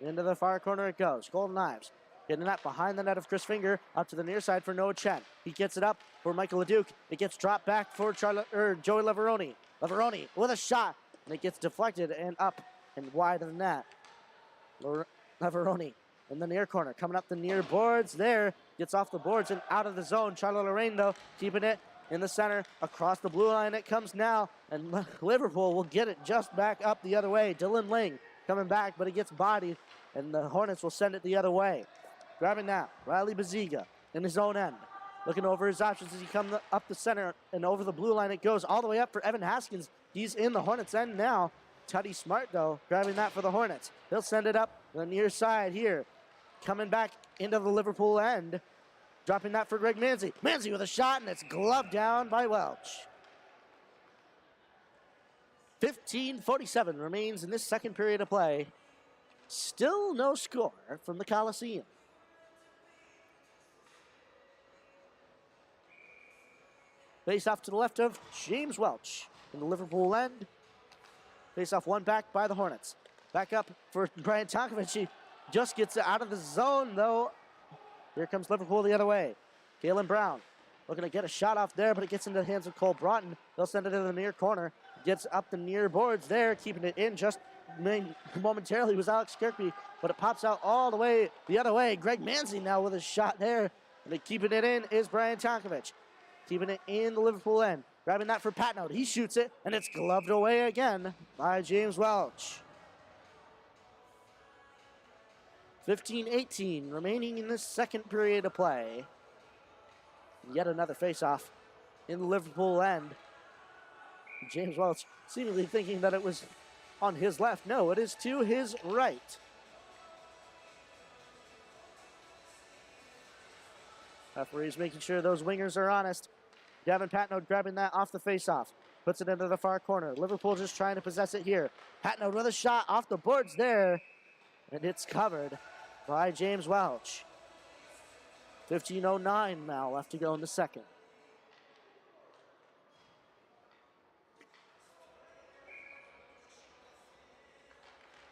Into the far corner it goes. Colton Knives getting that behind the net of Chris Finger, up to the near side for Noah Chen. He gets it up for Michael Leduc. It gets dropped back for Joey Lavaroni. Lavaroni with a shot, and it gets deflected and up and wide of the net. Lavaroni in the near corner, coming up the near boards there, gets off the boards and out of the zone. Charlie Lorraine, though, keeping it in the center. Across the blue line it comes now, and Liverpool will get it just back up the other way. Dylan Ling coming back, but he gets bodied, and the Hornets will send it the other way. Grabbing now, Riley Baziga in his own end. Looking over his options as he comes up the center and over the blue line it goes all the way up for Evan Haskins. He's in the Hornets' end now. Tutty Smart, though, grabbing that for the Hornets. He'll send it up the near side here. Coming back into the Liverpool end. Dropping that for Greg Manzi. Manzi with a shot, and it's gloved down by Welch. 15:47 remains in this second period of play. Still no score from the Coliseum. Face off to the left of James Welch in the Liverpool end. Face off one back by the Hornets. Back up for Brian Tonkovic. He just gets it out of the zone, though. Here comes Liverpool the other way. Galen Brown looking to get a shot off there, but it gets into the hands of Cole Broughton. They'll send it in the near corner. Gets up the near boards there, keeping it in just momentarily was Alex Kirkby, but it pops out all the way the other way. Greg Manzi now with a shot there. And keeping it in is Brian Tonkovic. Keeping it in the Liverpool end. Grabbing that for Patnode. He shoots it, and it's gloved away again by James Welch. 15:18 remaining in this second period of play. Yet another face-off in the Liverpool end. James Welch seemingly thinking that it was on his left. No, it is to his right. Referee's making sure those wingers are honest. Gavin Patnode grabbing that off the face-off. Puts it into the far corner. Liverpool just trying to possess it here. Patnode with a shot off the boards there. And it's covered by James Welch. 15:09 now left to go in the second.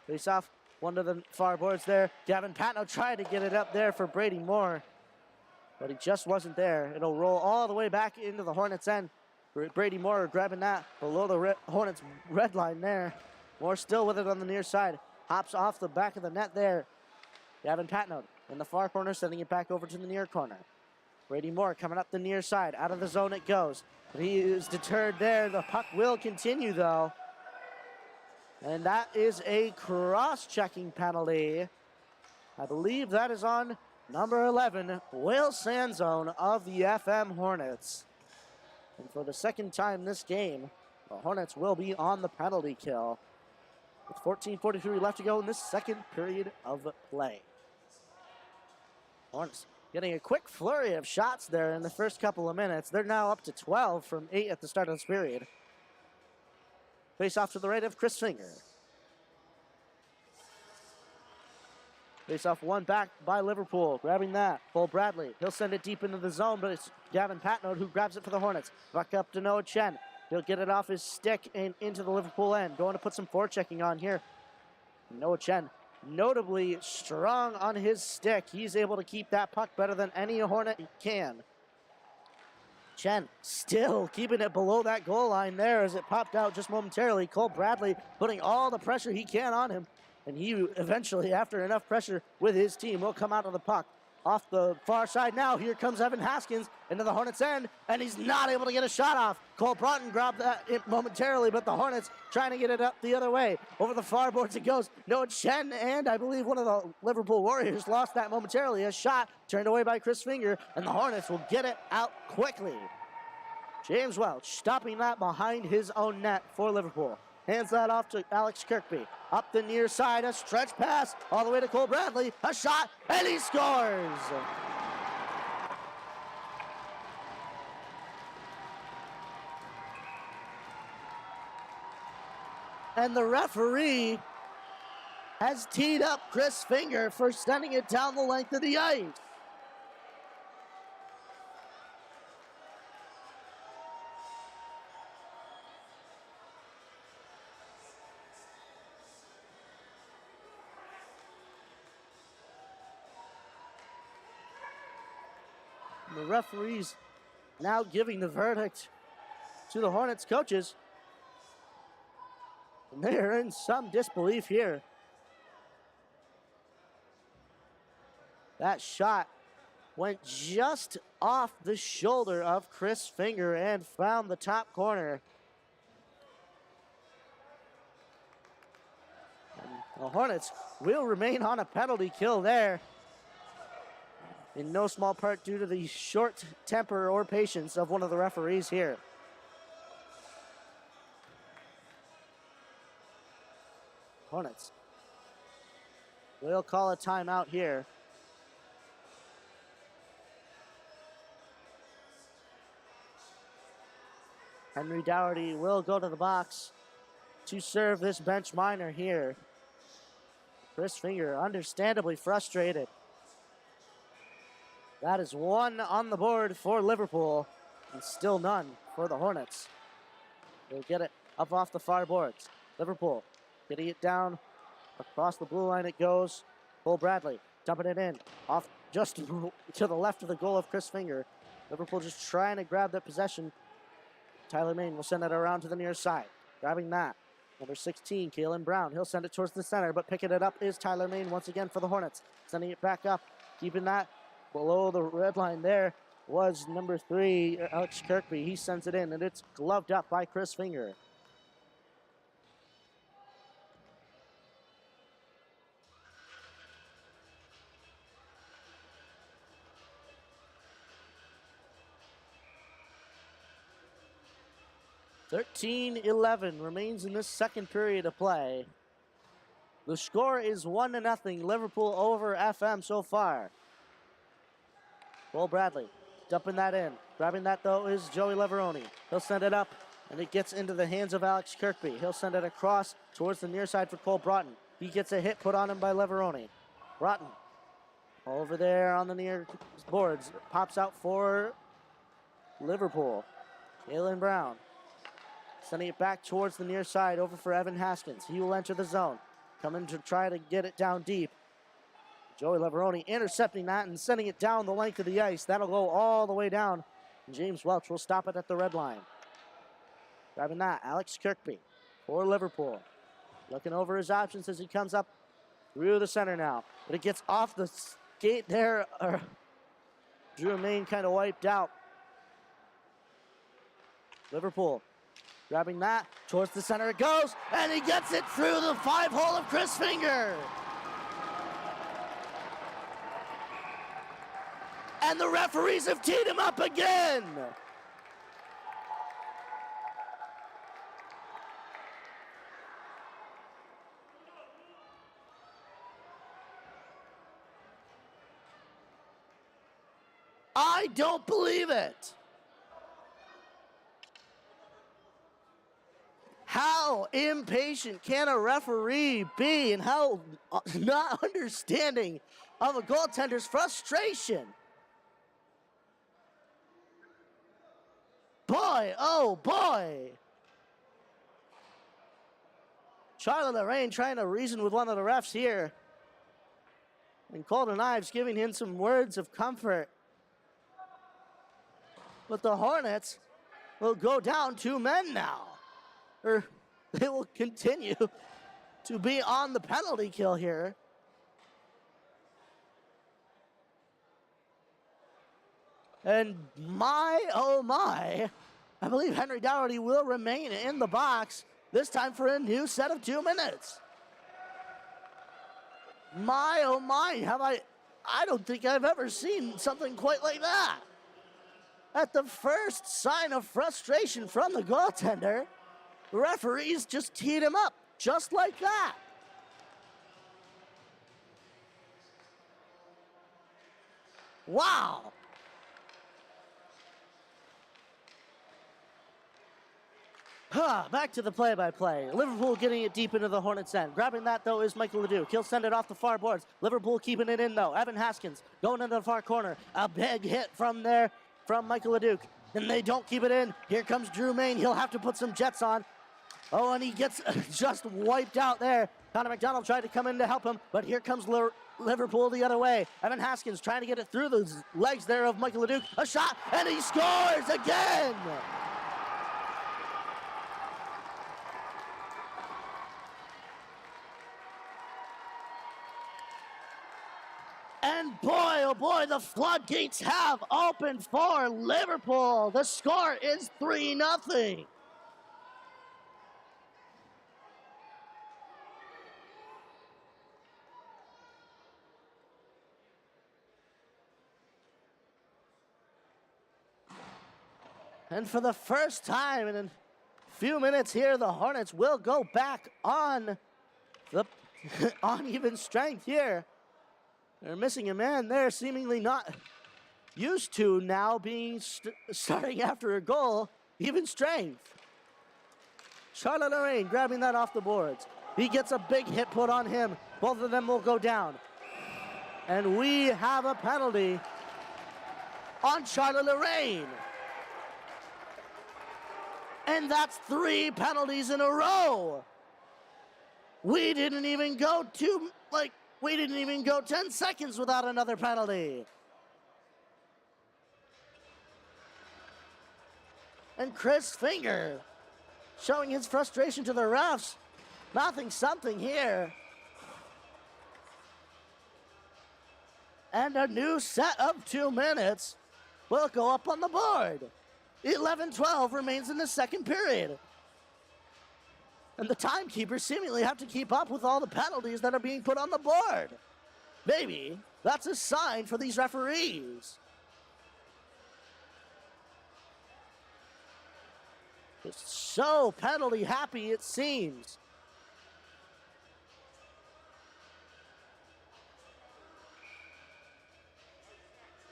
Face-off, one to the far boards there. Gavin Patnode tried to get it up there for Brady Moore, but he just wasn't there. It'll roll all the way back into the Hornets' end. Brady Moore grabbing that below the Hornets' red line there. Moore still with it on the near side. Hops off the back of the net there. Gavin Patnode in the far corner, sending it back over to the near corner. Brady Moore coming up the near side. Out of the zone it goes. But he is deterred there. The puck will continue, though. And that is a cross-checking penalty. I believe that is on number 11, Will Sanzone of the FM Hornets. And for the second time this game, the Hornets will be on the penalty kill. With 14:43 left to go in this second period of play. Hornets getting a quick flurry of shots there in the first couple of minutes. They're now up to 12 from 8 at the start of this period. Face off to the right of Chris Finger. Face off one back by Liverpool. Grabbing that. Cole Bradley. He'll send it deep into the zone, but it's Gavin Patnode who grabs it for the Hornets. Back up to Noah Chen. He'll get it off his stick and into the Liverpool end. Going to put some forechecking on here. Noah Chen, notably strong on his stick. He's able to keep that puck better than any Hornet can. Chen still keeping it below that goal line there as it popped out just momentarily. Cole Bradley putting all the pressure he can on him. And he eventually, after enough pressure with his team, will come out of the puck. Off the far side now, here comes Evan Haskins into the Hornets' end, and he's not able to get a shot off. Cole Broughton grabbed that momentarily, but the Hornets trying to get it up the other way. Over the far boards it goes. Noah Chen, and I believe one of the Liverpool Warriors lost that momentarily. A shot turned away by Chris Finger, and the Hornets will get it out quickly. James Welch stopping that behind his own net for Liverpool. Hands that off to Alex Kirkby. Up the near side, a stretch pass all the way to Cole Bradley. A shot, and he scores! And the referee has teed up Chris Finger for sending it down the length of the ice. The referees now giving the verdict to the Hornets coaches. And they're in some disbelief here. That shot went just off the shoulder of Chris Finger and found the top corner. And the Hornets will remain on a penalty kill there, in no small part due to the short temper or patience of one of the referees here. Hornets will call a timeout here. Henry Dougherty will go to the box to serve this bench minor here. Chris Finger understandably frustrated. That is one on the board for Liverpool, and still none for the Hornets. They'll get it up off the far boards. Liverpool getting it down across the blue line it goes. Cole Bradley dumping it in off just to the left of the goal of Chris Finger. Liverpool just trying to grab that possession. Tyler Main will send it around to the near side. Grabbing that. Number 16, Kalen Brown. He'll send it towards the center, but picking it up is Tyler Main once again for the Hornets. Sending it back up, keeping that below the red line there was number 3, Alex Kirkby. He sends it in, and it's gloved up by Chris Finger. (13-11) remains in this second period of play. The score is 1-0, Liverpool over FM so far. Cole Bradley dumping that in. Grabbing that, though, is Joey Leveroni. He'll send it up, and it gets into the hands of Alex Kirkby. He'll send it across towards the near side for Cole Broughton. He gets a hit put on him by Leveroni. Broughton over there on the near boards. Pops out for Liverpool. Kalen Brown sending it back towards the near side over for Evan Haskins. He will enter the zone. Coming to try to get it down deep. Joey Leveroni intercepting that and sending it down the length of the ice. That'll go all the way down. And James Welch will stop it at the red line. Grabbing that, Alex Kirkby for Liverpool. Looking over his options as he comes up through the center now. But it gets off the skate there. Drew Main kind of wiped out. Liverpool grabbing that, towards the center it goes, and he gets it through the 5-hole of Chris Finger. And the referees have teed him up again. I don't believe it. How impatient can a referee be, and how not understanding of a goaltender's frustration? Boy, boy, oh boy. Charlotte Lorraine trying to reason with one of the refs here. And Colton Ives giving him some words of comfort. But the Hornets will go down 2 men now. Or they will continue to be on the penalty kill here. And my, oh my, I believe Henry Dougherty will remain in the box, this time for a new set of 2 minutes. My, oh my, I don't think I've ever seen something quite like that. At the first sign of frustration from the goaltender, the referees just teed him up, just like that. Wow. Back to the play-by-play. Liverpool getting it deep into the Hornets' end. Grabbing that, though, is Michael Leduc. He'll send it off the far boards. Liverpool keeping it in, though. Evan Haskins going into the far corner. A big hit from there from Michael Leduc. And they don't keep it in. Here comes Drew Main. He'll have to put some jets on. Oh, and he gets just wiped out there. Connor McDonald tried to come in to help him, but here comes Liverpool the other way. Evan Haskins trying to get it through the legs there of Michael Leduc. A shot, and he scores again! And boy, oh boy, the floodgates have opened for Liverpool. The score is 3-0. And for the first time in a few minutes here, the Hornets will go back on the on even strength here. They're missing a man there, seemingly not used to now being starting after a goal, even strength. Charlotte Lorraine grabbing that off the boards. He gets a big hit put on him. Both of them will go down. And we have a penalty on Charlotte Lorraine. And that's 3 penalties in a row. We didn't even go 10 seconds without another penalty. And Chris Finger showing his frustration to the refs. Nothing something here. And a new set of 2 minutes will go up on the board. 11-12 remains in the second period. And the timekeepers seemingly have to keep up with all the penalties that are being put on the board. Maybe that's a sign for these referees. Just so penalty happy it seems.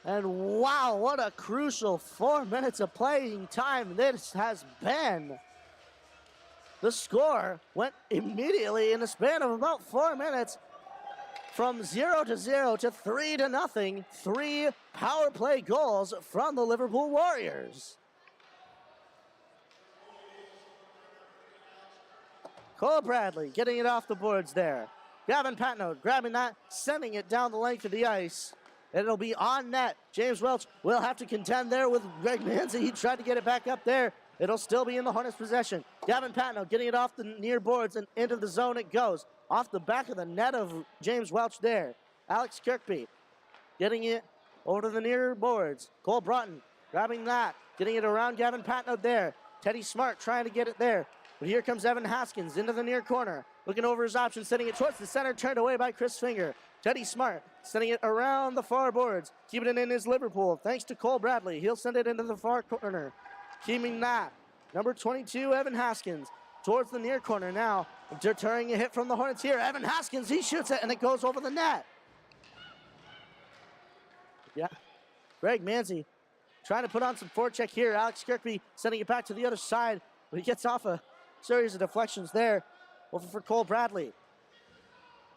And wow, what a crucial 4 minutes of playing time this has been. The score went immediately in a span of about 4 minutes from 0-0 to 3-0. 3 power play goals from the Liverpool Warriors. Cole Bradley getting it off the boards there. Gavin Patnode grabbing that, sending it down the length of the ice. And it'll be on net. James Welch will have to contend there with Greg Manzi. He tried to get it back up there. It'll still be in the Hornets' possession. Gavin Patnode getting it off the near boards and into the zone it goes. Off the back of the net of James Welch there. Alex Kirkby getting it over to the near boards. Cole Broughton grabbing that, getting it around Gavin Patnode there. Teddy Smart trying to get it there. But here comes Evan Haskins into the near corner. Looking over his options, sending it towards the center, turned away by Chris Finger. Teddy Smart sending it around the far boards. Keeping it in is Liverpool, thanks to Cole Bradley. He'll send it into the far corner. Keeping that, number 22, Evan Haskins, towards the near corner now. Deterring a hit from the Hornets here. Evan Haskins, he shoots it, and it goes over the net. Yeah, Greg Manzi trying to put on some forecheck here. Alex Kirkby sending it back to the other side. But he gets off a series of deflections there. Over for Cole Bradley.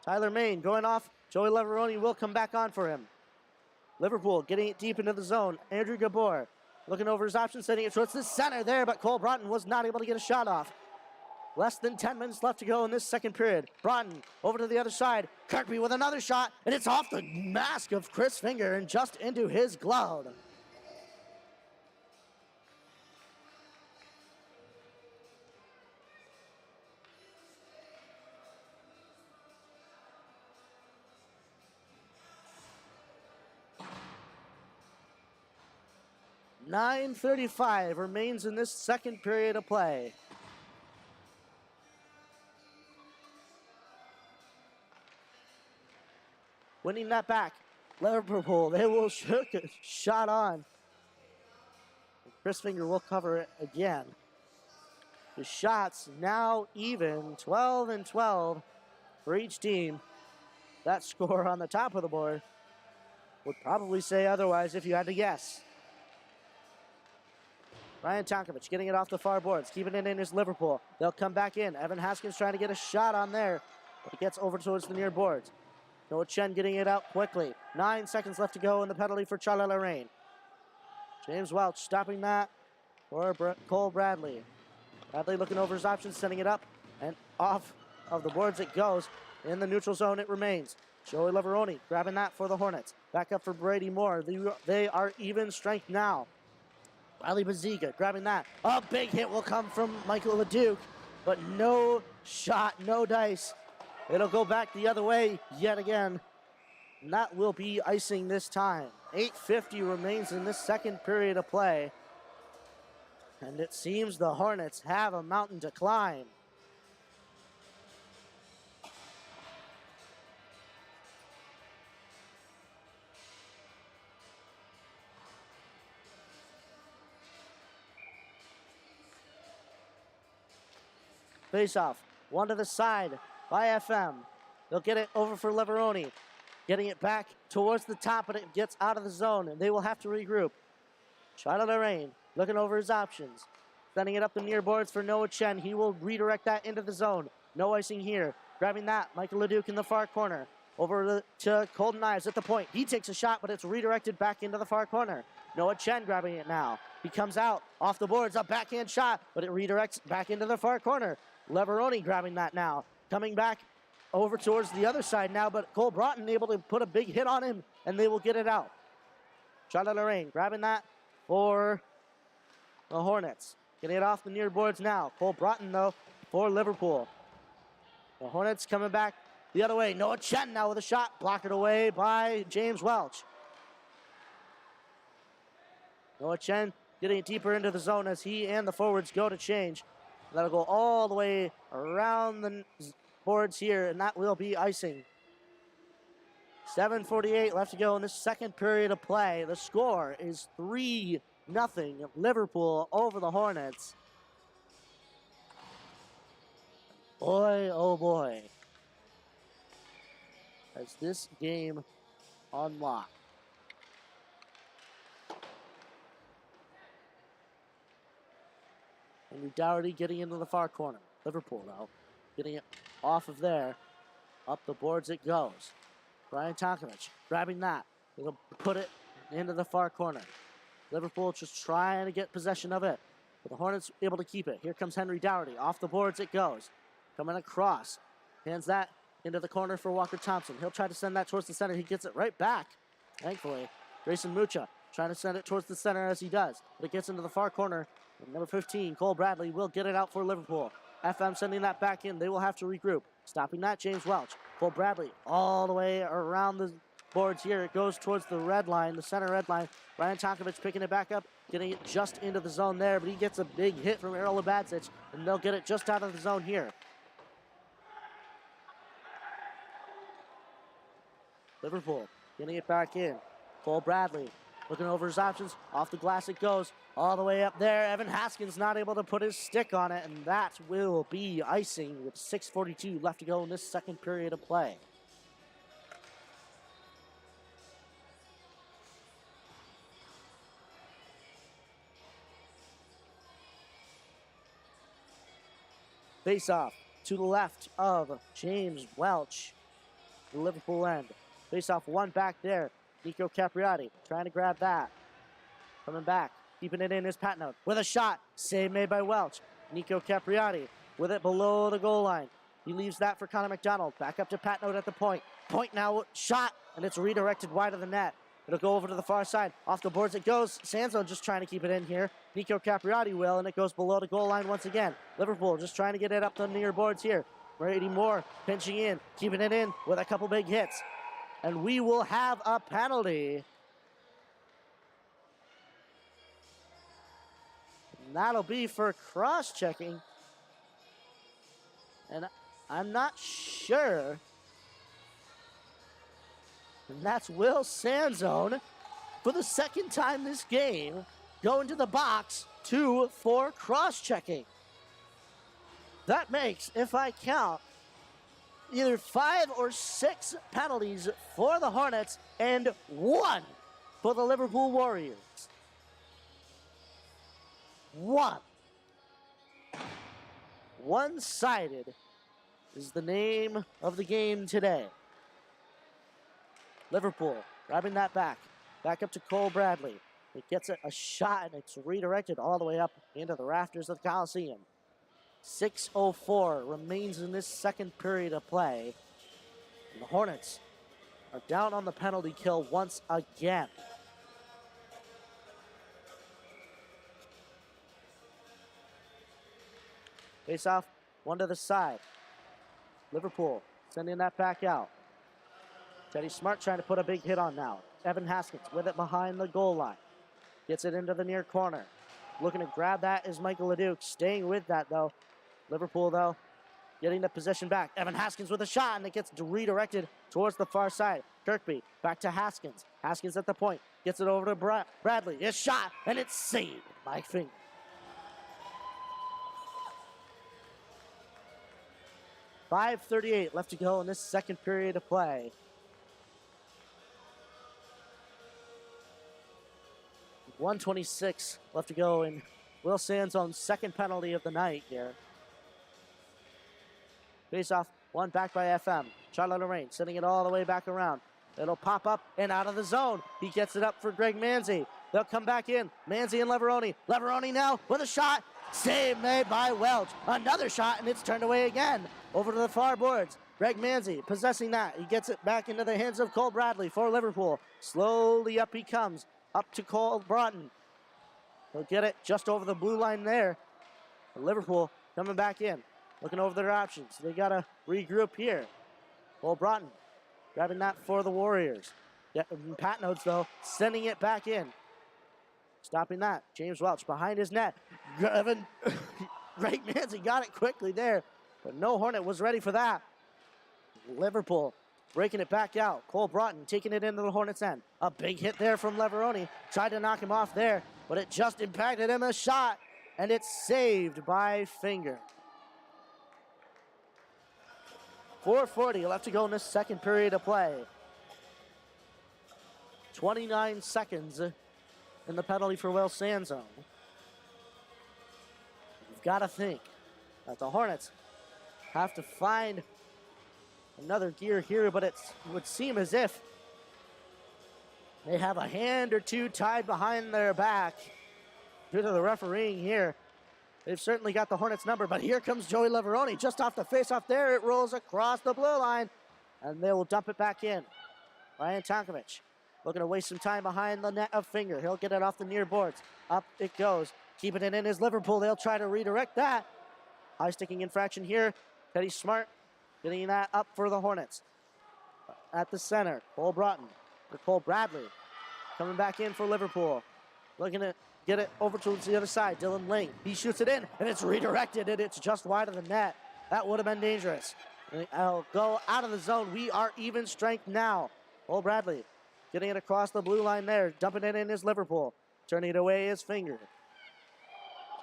Tyler Main going off. Joey Leveroni will come back on for him. Liverpool getting it deep into the zone. Andrew Gabor looking over his options, sending it towards the center there, but Cole Broughton was not able to get a shot off. Less than 10 minutes left to go in this second period. Broughton over to the other side. Kirkby with another shot, and it's off the mask of Chris Finger and just into his glove. .9:35 remains in this second period of play. Winning that back. Liverpool, they will shoot a shot on. Chris Finger will cover it again. The shots now even, 12-12 for each team. That score on the top of the board would probably say otherwise if you had to guess. Ryan Tonkovich getting it off the far boards, keeping it in is Liverpool. They'll come back in. Evan Haskins trying to get a shot on there, but it gets over towards the near boards. Noah Chen getting it out quickly. 9 seconds left to go in the penalty for Charlie Lorraine. James Welch stopping that for Cole Bradley. Bradley looking over his options, sending it up, and off of the boards it goes. In the neutral zone it remains. Joey Leveroni grabbing that for the Hornets. Back up for Brady Moore. They are even strength now. Riley Baziga grabbing that. A big hit will come from Michael LeDuc, but no shot, no dice. It'll go back the other way yet again. And that will be icing this time. 8:50 remains in this second period of play. And it seems the Hornets have a mountain to climb. Face off, one to the side by FM. They'll get it over for Leveroni. Getting it back towards the top, but it gets out of the zone, and they will have to regroup. Charlie Lorraine looking over his options. Sending it up the near boards for Noah Chen. He will redirect that into the zone. No icing here. Grabbing that, Michael LeDuc in the far corner. Over to Colton Ives at the point. He takes a shot, but it's redirected back into the far corner. Noah Chen grabbing it now. He comes out off the boards, a backhand shot, but it redirects back into the far corner. Leveroni grabbing that now. Coming back over towards the other side now, but Cole Broughton able to put a big hit on him, and they will get it out. Charlotte Lorraine grabbing that for the Hornets. Getting it off the near boards now. Cole Broughton, though, for Liverpool. The Hornets coming back the other way. Noah Chen now with a shot. Blocked away by James Welch. Noah Chen getting it deeper into the zone as he and the forwards go to change. That'll go all the way around the boards here, and that will be icing. 7:48 left to go in the second period of play. The score is 3-0 Liverpool over the Hornets. Boy, oh boy, has this game unlocked. Henry Dougherty getting into the far corner. Liverpool now getting it off of there. Up the boards it goes. Brian Tonkovich grabbing that. He'll put it into the far corner. Liverpool just trying to get possession of it. But the Hornets able to keep it. Here comes Henry Dougherty. Off the boards it goes. Coming across. Hands that into the corner for Walker Thompson. He'll try to send that towards the center. He gets it right back. Thankfully, Grayson Mucha trying to send it towards the center as he does. But it gets into the far corner. And number 15, Cole Bradley, will get it out for Liverpool. FM sending that back in. They will have to regroup. Stopping that, James Welch. Cole Bradley all the way around the boards here. It goes towards the red line, the center red line. Ryan Tonkovich picking it back up, getting it just into the zone there, but he gets a big hit from Errol Labadzic, and they'll get it just out of the zone here. Liverpool getting it back in. Cole Bradley looking over his options. Off the glass it goes. All the way up there. Evan Haskins not able to put his stick on it, and that will be icing with 6:42 left to go in this second period of play. Face off to the left of James Welch, the Liverpool end. Face off one back there. Nico Capriati trying to grab that. Coming back. Keeping it in is Patnote with a shot. Save made by Welch. Nico Capriati with it below the goal line. He leaves that for Connor McDonald. Back up to Patnote at the point. Point now, shot, and it's redirected wide of the net. It'll go over to the far side. Off the boards it goes. Sanzo just trying to keep it in here. Nico Capriati will, and it goes below the goal line once again. Liverpool just trying to get it up the near boards here. Brady Moore pinching in, keeping it in with a couple big hits. And we will have a penalty. And that'll be for cross-checking. And I'm not sure. And that's Will Sanzone for the second time this game going to the box for cross-checking. That makes, if I count, either 5 or 6 penalties for the Hornets and 1 for the Liverpool Warriors. 1. One-sided is the name of the game today. Liverpool grabbing that back up to Cole Bradley. It gets a shot, and it's redirected all the way up into the rafters of the Coliseum. 6:04 remains in this second period of play. And the Hornets are down on the penalty kill once again. Face off, one to the side. Liverpool sending that back out. Teddy Smart trying to put a big hit on now. Evan Haskins with it behind the goal line. Gets it into the near corner. Looking to grab that is Michael Leduc. Staying with that, though. Liverpool, though, getting the possession back. Evan Haskins with a shot, and it gets redirected towards the far side. Kirkby back to Haskins. Haskins at the point. Gets it over to Bradley. It's shot, and it's saved by Finger. .538 left to go in this second period of play. 1:26 left to go in Will Sanzone's second penalty of the night here. Face off, one back by FM. Charlotte Lorraine sending it all the way back around. It'll pop up and out of the zone. He gets it up for Greg Manzi. They'll come back in. Manzi and Leveroni. Leveroni now with a shot. Save made by Welch. Another shot, and it's turned away again. Over to the far boards. Greg Manzi possessing that. He gets it back into the hands of Cole Bradley for Liverpool. Slowly up he comes. Up to Cole Broughton. He'll get it just over the blue line there. Liverpool coming back in. Looking over their options. They got to regroup here. Cole Broughton grabbing that for the Warriors. Pat Notes, though, sending it back in. Stopping that. James Welch behind his net. Greg Manzi got it quickly there, but no Hornet was ready for that. Liverpool breaking it back out. Cole Broughton taking it into the Hornets' end. A big hit there from Leveroni. Tried to knock him off there, but it just impacted him a shot, and it's saved by Finger. 4:40 left to go in this second period of play. 29 seconds in the penalty for Will Sanzone. You've got to think that the Hornets have to find another gear here, but it would seem as if they have a hand or two tied behind their back due to the refereeing here. They've certainly got the Hornets number, but here comes Joey Leveroni just off the face-off there. It rolls across the blue line, and they will dump it back in. Ryan Tonkovic looking to waste some time behind the net of Finger. He'll get it off the near boards. Up it goes. Keeping it in is Liverpool. They'll try to redirect that. High-sticking infraction here. Teddy Smart getting that up for the Hornets. At the center, Cole Broughton for Cole Bradley. Coming back in for Liverpool. Looking to get it over to the other side. Dylan Ling. He shoots it in, and it's redirected, and it's just wide of the net. That would have been dangerous. I'll go out of the zone. We are even strength now. Cole Bradley getting it across the blue line there. Dumping it in is Liverpool. Turning it away is Finger.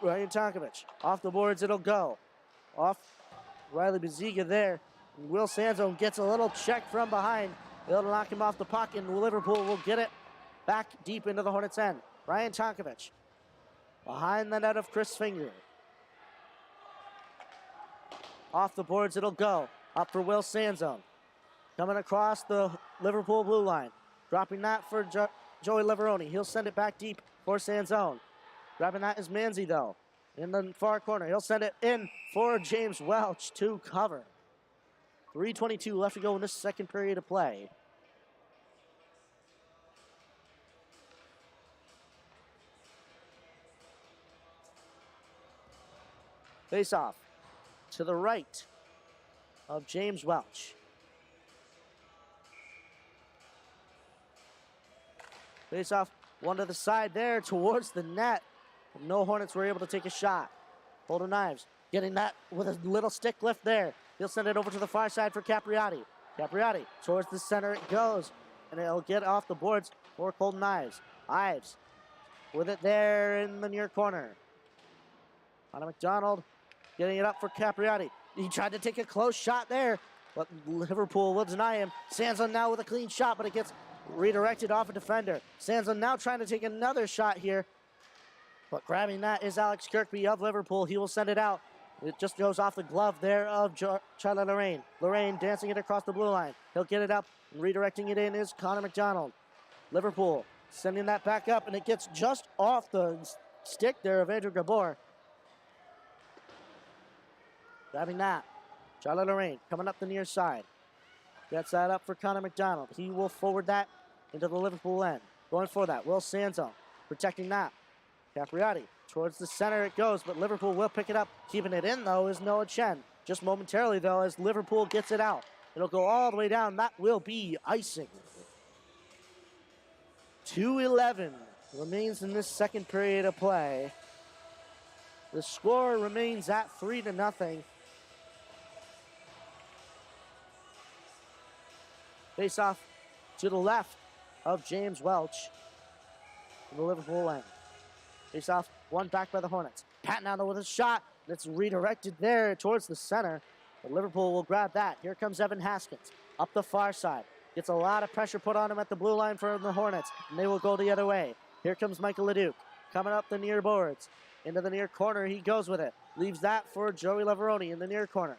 Ryan Tonkovic. Off the boards it'll go. Off Riley Baziga there. And Will Sanzone gets a little check from behind. They'll knock him off the puck, and Liverpool will get it back deep into the Hornets' end. Ryan Tonkovic behind the net of Chris Finger. Off the boards it'll go. Up for Will Sanzone. Coming across the Liverpool blue line. Dropping that for Joey Leveroni. He'll send it back deep for Sanzone. Grabbing that is Manzi, though. In the far corner, he'll send it in for James Welch to cover. 3:22 left to go in this second period of play. Face off to the right of James Welch. Face off one to the side there towards the net. No Hornets were able to take a shot. Golden Knives getting that with a little stick lift there. He'll send it over to the far side for Capriati. Capriati towards the center it goes. And it'll get off the boards for Golden Knives. Ives with it there in the near corner. Connor McDonald getting it up for Capriati. He tried to take a close shot there, but Liverpool will deny him. Sansa now with a clean shot, but it gets redirected off a defender. Sansa now trying to take another shot here, but grabbing that is Alex Kirkby of Liverpool. He will send it out. It just goes off the glove there of Charlotte Lorraine. Lorraine dancing it across the blue line. He'll get it up, and redirecting it in is Connor McDonald. Liverpool sending that back up, and it gets just off the stick there of Andrew Gabor. Grabbing that. Charlotte Lorraine coming up the near side. Gets that up for Connor McDonald. He will forward that into the Liverpool end. Going for that. Will Sanzo protecting that. Capriati towards the center it goes, but Liverpool will pick it up. Keeping it in, though, is Noah Chen. Just momentarily, though, as Liverpool gets it out. It'll go all the way down. That will be icing. 2:11 remains in this second period of play. The score remains at 3-0. Face off to the left of James Welch in the Liverpool end. Face off, one back by the Hornets. Patton out with a shot. That's redirected there towards the center. But Liverpool will grab that. Here comes Evan Haskins up the far side. Gets a lot of pressure put on him at the blue line for the Hornets, and they will go the other way. Here comes Michael Leduc coming up the near boards. Into the near corner, he goes with it. Leaves that for Joey Lavaroni in the near corner.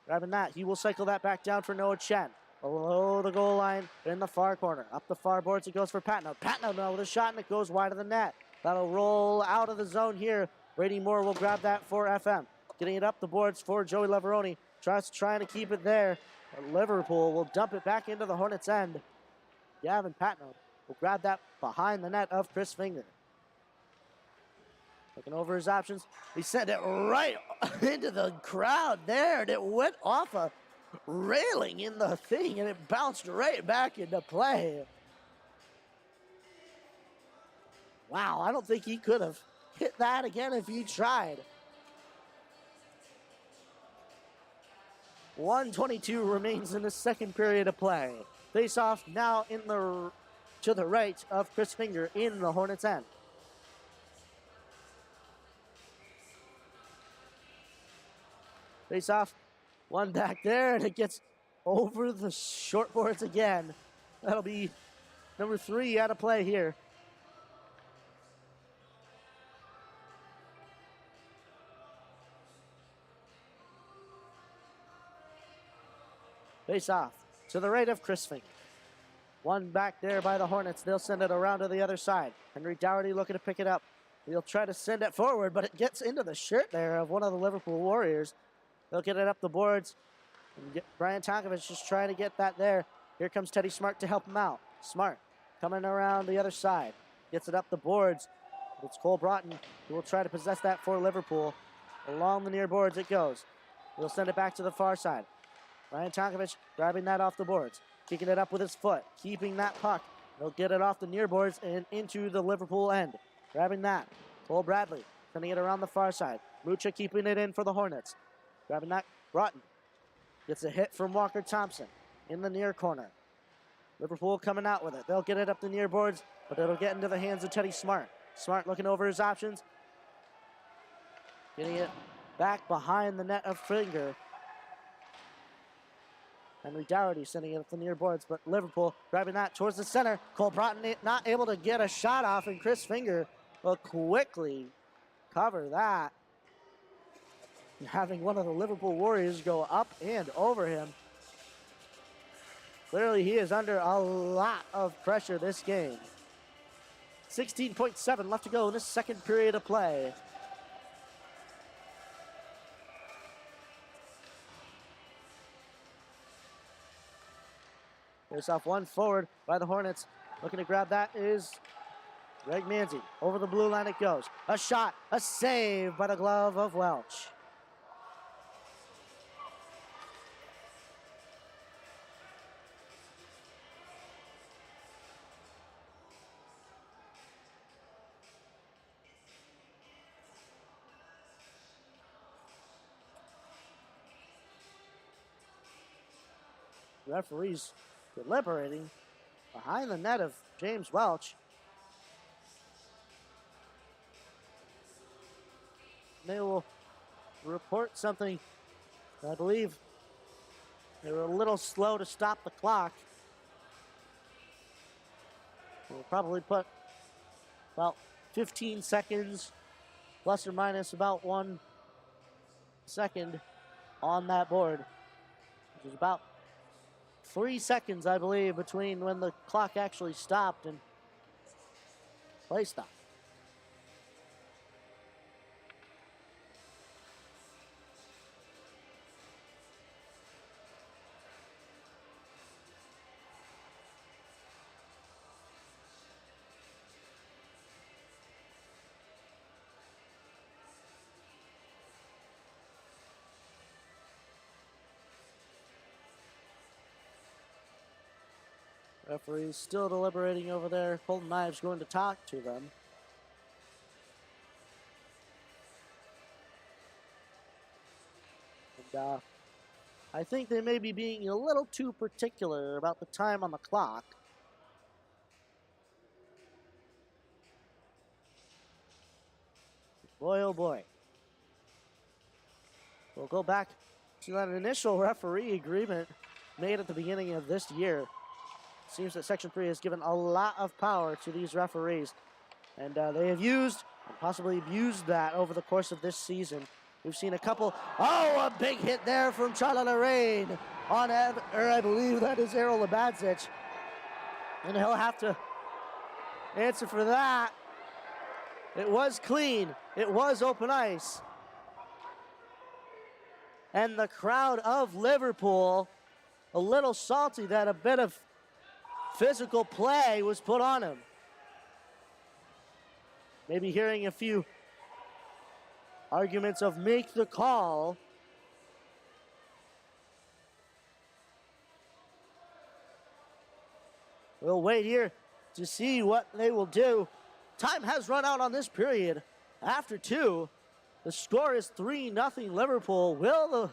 Grabbing that, he will cycle that back down for Noah Chen. Below the goal line, in the far corner. Up the far boards, it goes for Patno. Patno now with a shot, and it goes wide of the net. That'll roll out of the zone here. Brady Moore will grab that for FM. Getting it up the boards for Joey Lavaroni. Trying to keep it there. But Liverpool will dump it back into the Hornets' end. Gavin Patno will grab that behind the net of Chris Finger. Looking over his options. He sent it right into the crowd there, and it went off a railing in the thing, and it bounced right back into play. Wow, I don't think he could have hit that again if he tried. 1:22 remains in the second period of play. Face off now to the right of Chris Finger in the Hornets' end. Face off, one back there, and it gets over the short boards again. That'll be number 3 out of play here. Face off to the right of Chris Finger. One back there by the Hornets. They'll send it around to the other side. Henry Dougherty looking to pick it up. He'll try to send it forward, but it gets into the shirt there of one of the Liverpool Warriors. They'll get it up the boards. And Brian Tonkovich just trying to get that there. Here comes Teddy Smart to help him out. Smart coming around the other side. Gets it up the boards. It's Cole Broughton who will try to possess that for Liverpool. Along the near boards it goes. He'll send it back to the far side. Brian Tonkovich grabbing that off the boards. Kicking it up with his foot. Keeping that puck. He'll get it off the near boards and into the Liverpool end. Grabbing that. Cole Bradley sending it around the far side. Mucha keeping it in for the Hornets. Grabbing that. Broughton gets a hit from Walker Thompson in the near corner. Liverpool coming out with it. They'll get it up the near boards, but it'll get into the hands of Teddy Smart. Smart looking over his options. Getting it back behind the net of Finger. Henry Dougherty sending it up the near boards, but Liverpool grabbing that towards the center. Cole Broughton not able to get a shot off, and Chris Finger will quickly cover that. And having one of the Liverpool Warriors go up and over him. Clearly he is under a lot of pressure this game. 16.7 left to go in this second period of play. Face off one forward by the Hornets. Looking to grab that is Greg Manzi. Over the blue line it goes. A shot, a save by the glove of Welch. Referees deliberating behind the net of James Welch. They will report something. I believe they were a little slow to stop the clock. We'll probably put about 15 seconds, plus or minus about 1 second on that board, which is about 3 seconds, I believe, between when the clock actually stopped and play stopped. Referees still deliberating over there. Colton Knives going to talk to them. And I think they may be being a little too particular about the time on the clock. Boy, oh boy. We'll go back to that initial referee agreement made at the beginning of this year. Seems that Section 3 has given a lot of power to these referees, and they have used and possibly abused that over the course of this season. We've seen a couple. Oh, a big hit there from Charlie Lorraine on, I believe that is Errol Labadzic, and he'll have to answer for that. It was clean. It was open ice. And the crowd of Liverpool, a little salty that a bit of physical play was put on him. Maybe hearing a few arguments of make the call. We'll wait here to see what they will do. Time has run out on this period. After 2, the score is 3-0 Liverpool. Will the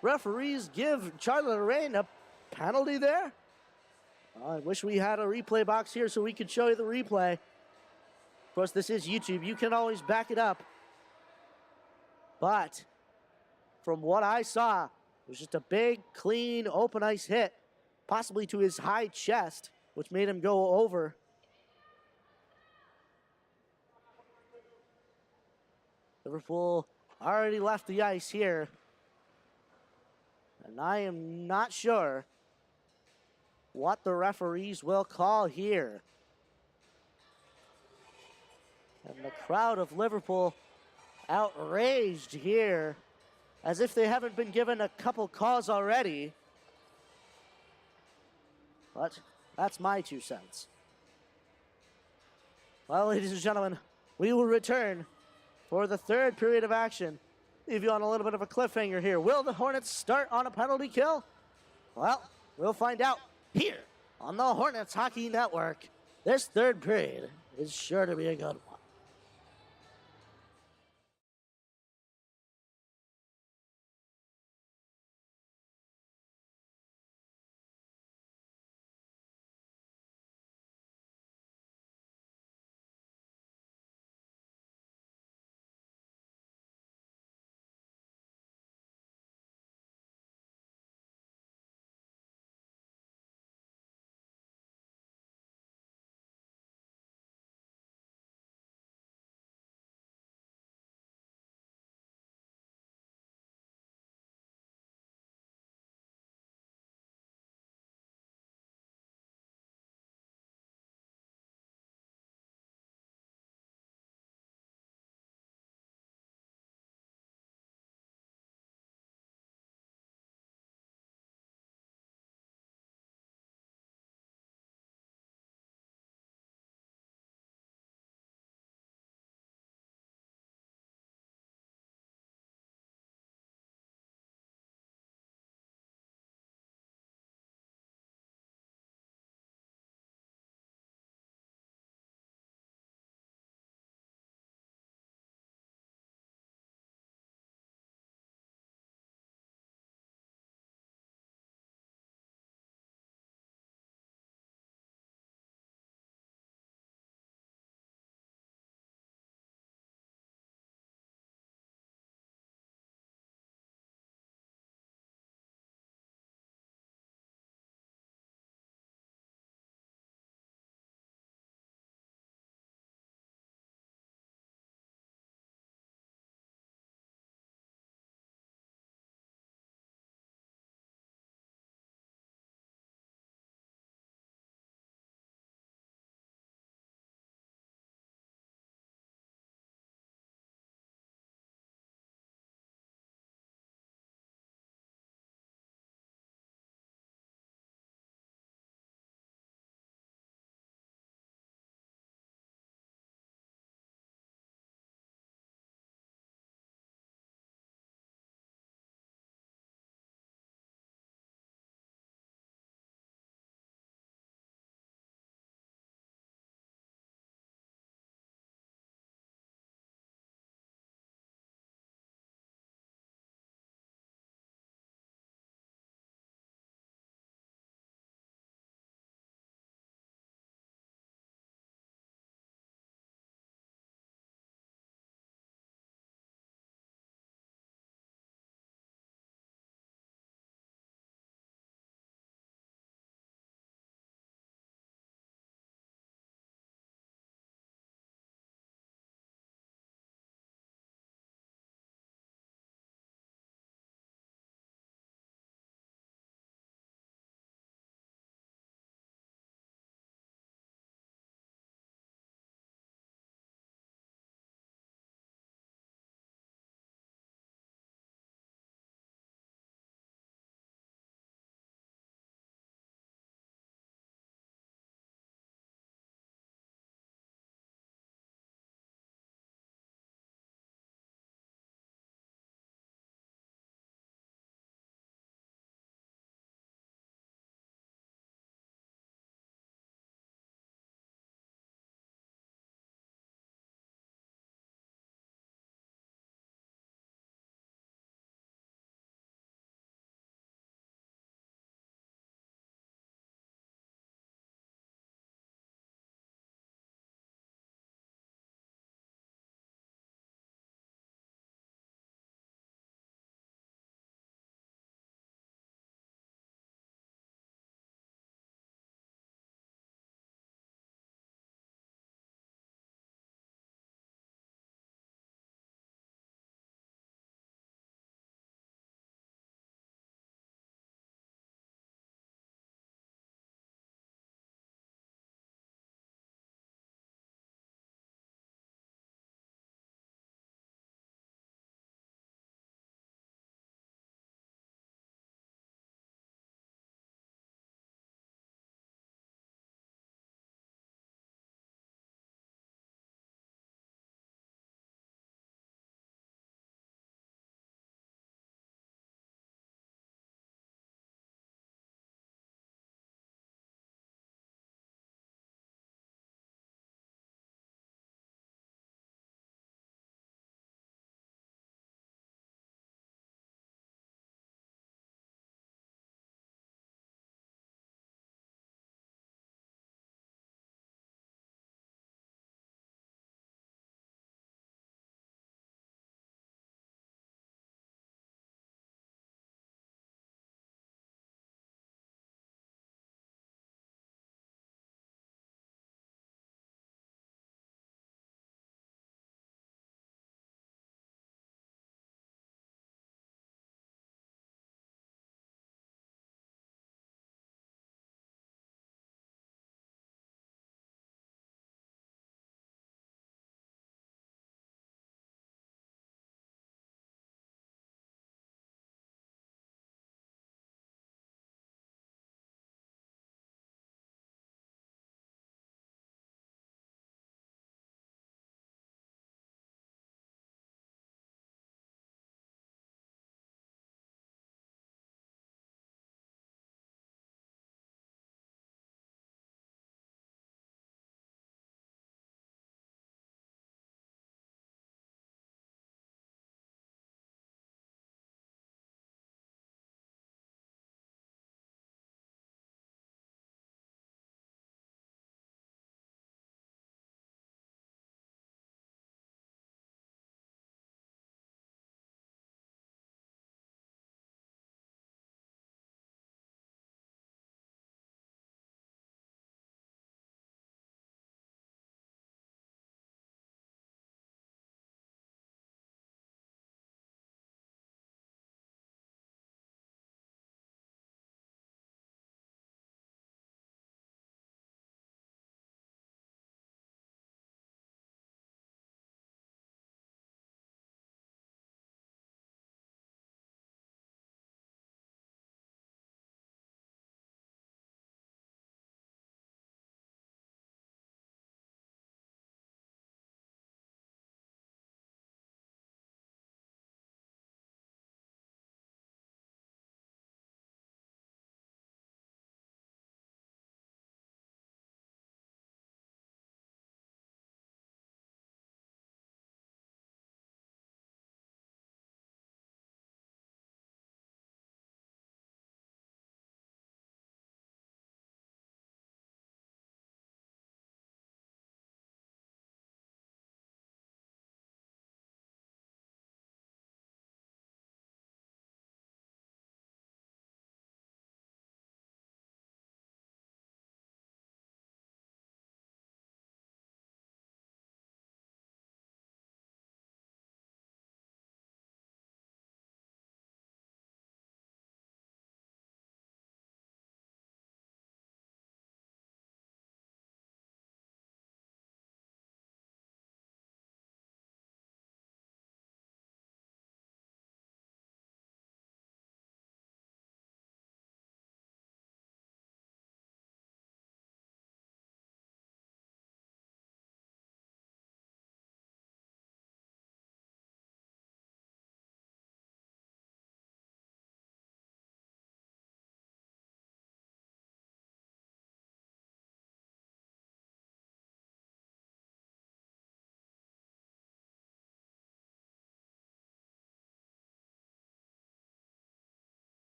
referees give Charlie Lorraine a penalty there? I wish we had a replay box here so we could show you the replay. Of course, this is YouTube. You can always back it up. But from what I saw, it was just a big, clean, open ice hit, possibly to his high chest, which made him go over. Liverpool already left the ice here. And I am not sure what the referees will call here. And the crowd of Liverpool outraged here, as if they haven't been given a couple calls already. But that's my 2 cents. Well, ladies and gentlemen, we will return for the 3rd period of action. Leave you on a little bit of a cliffhanger here. Will the Hornets start on a penalty kill? Well, we'll find out here on the Hornets Hockey Network. This 3rd period is sure to be a good one.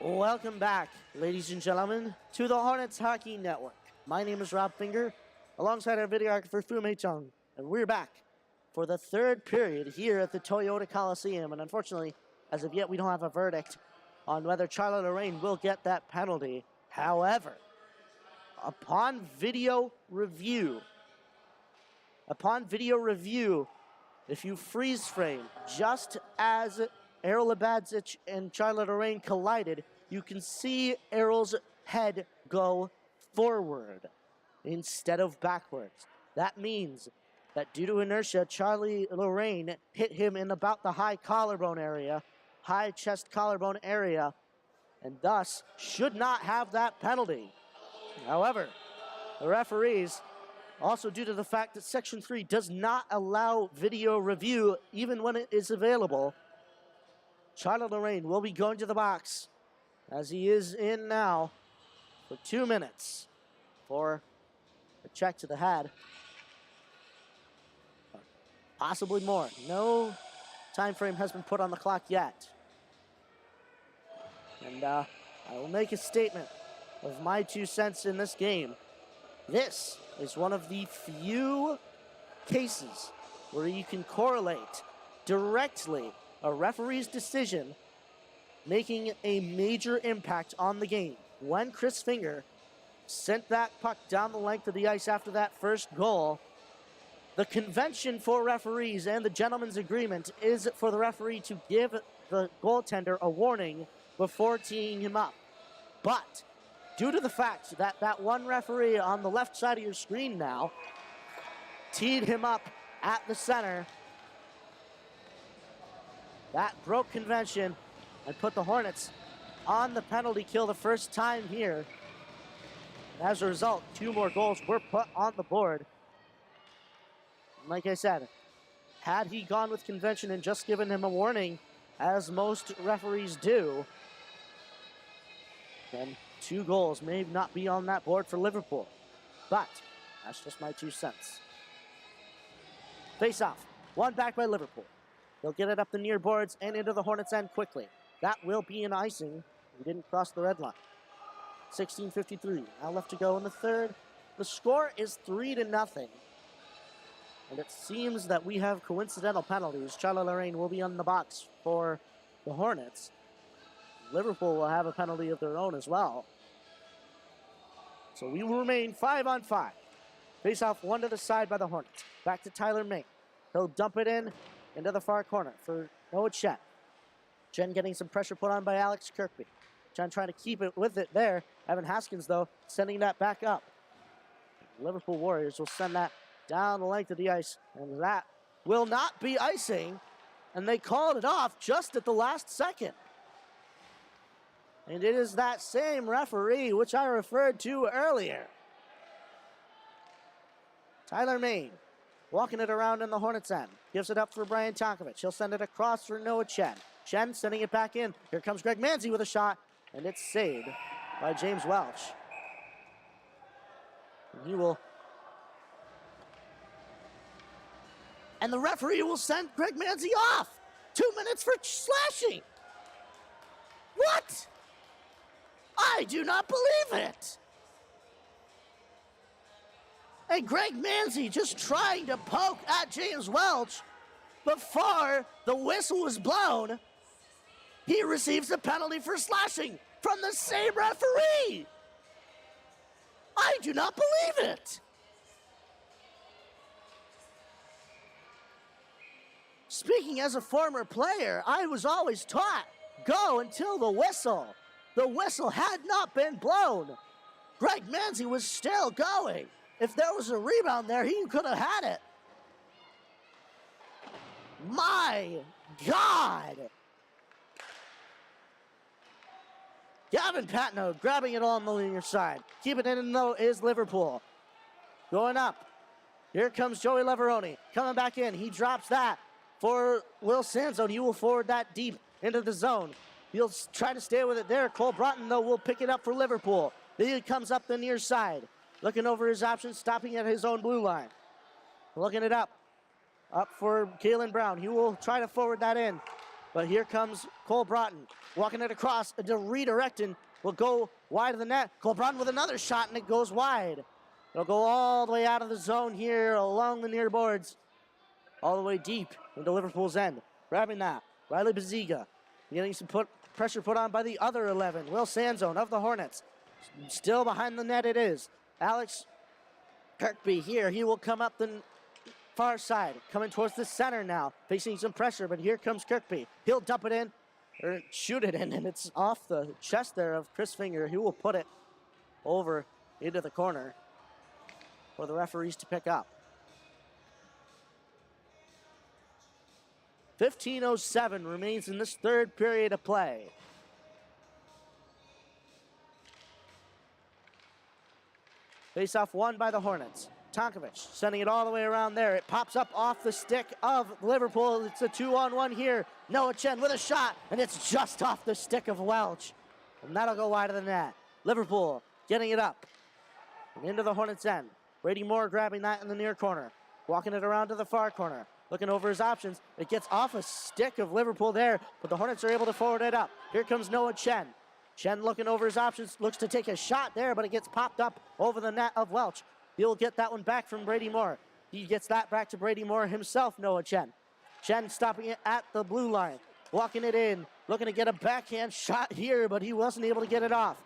Welcome back, ladies and gentlemen, to the Hornets Hockey Network. My name is Rob Finger, alongside our videographer Fu-Mei Tung, and we're back for the third period here at the Toyota Coliseum. And unfortunately, as of yet, we don't have a verdict on whether Charlie Lorraine will get that penalty. However, upon video review, if you freeze frame, just as Errol Labadzic and Charlie Lorraine collided, you can see Errol's head go forward instead of backwards. That means that due to inertia, Charlie Lorraine hit him in about the high chest collarbone area, and thus should not have that penalty. However, the referees, also due to the fact that Section 3 does not allow video review even when it is available, Charlie Lorraine will be going to the box, as he is in now, for 2 minutes for a check to the head. Possibly more. No time frame has been put on the clock yet. And I will make a statement of my 2 cents in this game. This is one of the few cases where you can correlate directly a referee's decision making a major impact on the game. When Chris Finger sent that puck down the length of the ice after that first goal, the convention for referees and the gentleman's agreement is for the referee to give the goaltender a warning before teeing him up. But due to the fact that that one referee on the left side of your screen now teed him up at the center, that broke convention and put the Hornets on the penalty kill the first time here. And as a result, 2 more goals were put on the board. And like I said, had he gone with convention and just given him a warning, as most referees do, then 2 goals may not be on that board for Liverpool. But that's just my 2 cents. Face off, won back by Liverpool. They'll get it up the near boards and into the Hornets' end quickly. That will be an icing. He didn't cross the red line. 16:53. Now left to go in the third. The score is 3-0. And it seems that we have coincidental penalties. Charlie Lorraine will be on the box for the Hornets. Liverpool will have a penalty of their own as well. So we will remain 5-on-5. Face off one to the side by the Hornets. Back to Tyler May. He'll dump it in into the far corner for Noah Chen. Chen getting some pressure put on by Alex Kirkby. Chen trying to keep it with it there. Evan Haskins, though, sending that back up. Liverpool Warriors will send that down the length of the ice, and that will not be icing, and they called it off just at the last second. And it is that same referee which I referred to earlier. Tyler May walking it around in the Hornets' end. Gives it up for Brian Tonkovich. He'll send it across for Noah Chen. Chen sending it back in. Here comes Greg Manzi with a shot, and it's saved by James Welch. And he will... And the referee will send Greg Manzi off. 2 minutes for slashing. What? I do not believe it. And Greg Manzi just trying to poke at James Welch before the whistle was blown. He receives a penalty for slashing from the same referee. I do not believe it. Speaking as a former player, I was always taught, go until the whistle. The whistle had not been blown. Greg Manzi was still going. If there was a rebound there, he could have had it. My God. Gavin Patno grabbing it on the near side. Keeping it in though is Liverpool. Going up. Here comes Joey Leveroni. Coming back in. He drops that for Will Sanzone. He will forward that deep into the zone. He'll try to stay with it there. Cole Broughton, though, will pick it up for Liverpool. He comes up the near side. Looking over his options, stopping at his own blue line. Looking it up. Up for Kalen Brown. He will try to forward that in. But here comes Cole Broughton, walking it across, redirecting, will go wide of the net. Cole Broughton with another shot, and it goes wide. It'll go all the way out of the zone here along the near boards, all the way deep into Liverpool's end. Grabbing that, Riley Baziga, getting some pressure put on by the other 11. Will Sanzone of the Hornets. Still behind the net it is. Alex Kirkby here, he will come up the far side, coming towards the center now, facing some pressure, but here comes Kirkby. He'll dump it in, or shoot it in, and it's off the chest there of Chris Finger. He will put it over into the corner for the referees to pick up. 15:07 remains in this third period of play. Face-off won by the Hornets. Tonkovic sending it all the way around there. It pops up off the stick of Liverpool. It's a 2-on-1 here. Noah Chen with a shot, and it's just off the stick of Welch. And that'll go wide of the net. Liverpool getting it up and into the Hornets' end. Brady Moore grabbing that in the near corner. Walking it around to the far corner. Looking over his options. It gets off a stick of Liverpool there, but the Hornets are able to forward it up. Here comes Noah Chen. Chen looking over his options, looks to take a shot there, but it gets popped up over the net of Welch. He'll get that one back from Brady Moore. He gets that back to Brady Moore himself, Noah Chen. Chen stopping it at the blue line, walking it in, looking to get a backhand shot here, but he wasn't able to get it off.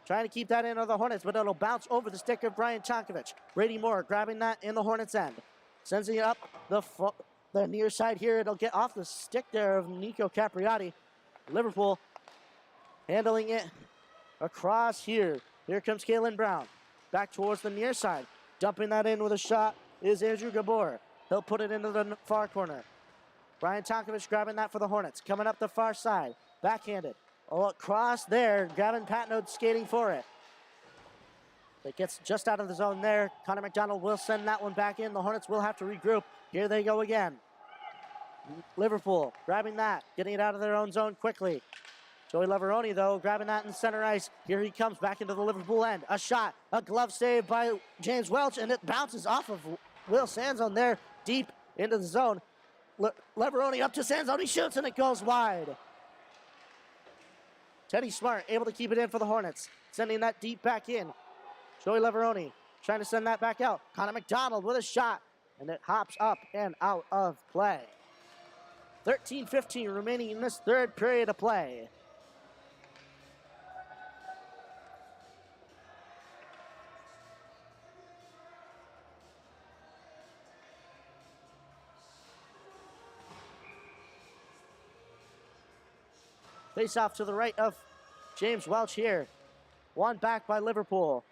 Trying to keep that in on the Hornets, but it'll bounce over the stick of Brian Tonkovic. Brady Moore grabbing that in the Hornets' end. Sends it up the near side here. It'll get off the stick there of Nico Capriati. Liverpool handling it across here. Here comes Kalen Brown. Back towards the near side. Dumping that in with a shot is Andrew Gabor. He'll put it into the far corner. Brian Tonkovic grabbing that for the Hornets. Coming up the far side. Backhanded. Oh, across there. Gavin Patnode skating for it. It gets just out of the zone there. Connor McDonald will send that one back in. The Hornets will have to regroup. Here they go again. Liverpool grabbing that. Getting it out of their own zone quickly. Joey Leveroni, though, grabbing that in center ice. Here he comes back into the Liverpool end. A shot, a glove save by James Welch, and it bounces off of Will Sanzone there, deep into the zone. Leveroni up to Sanzone, he shoots, and it goes wide. Teddy Smart able to keep it in for the Hornets, sending that deep back in. Joey Leveroni trying to send that back out. Connor McDonald with a shot, and it hops up and out of play. 13:15 remaining in this third period of play. Face off to the right of James Welch here. Won back by Liverpool.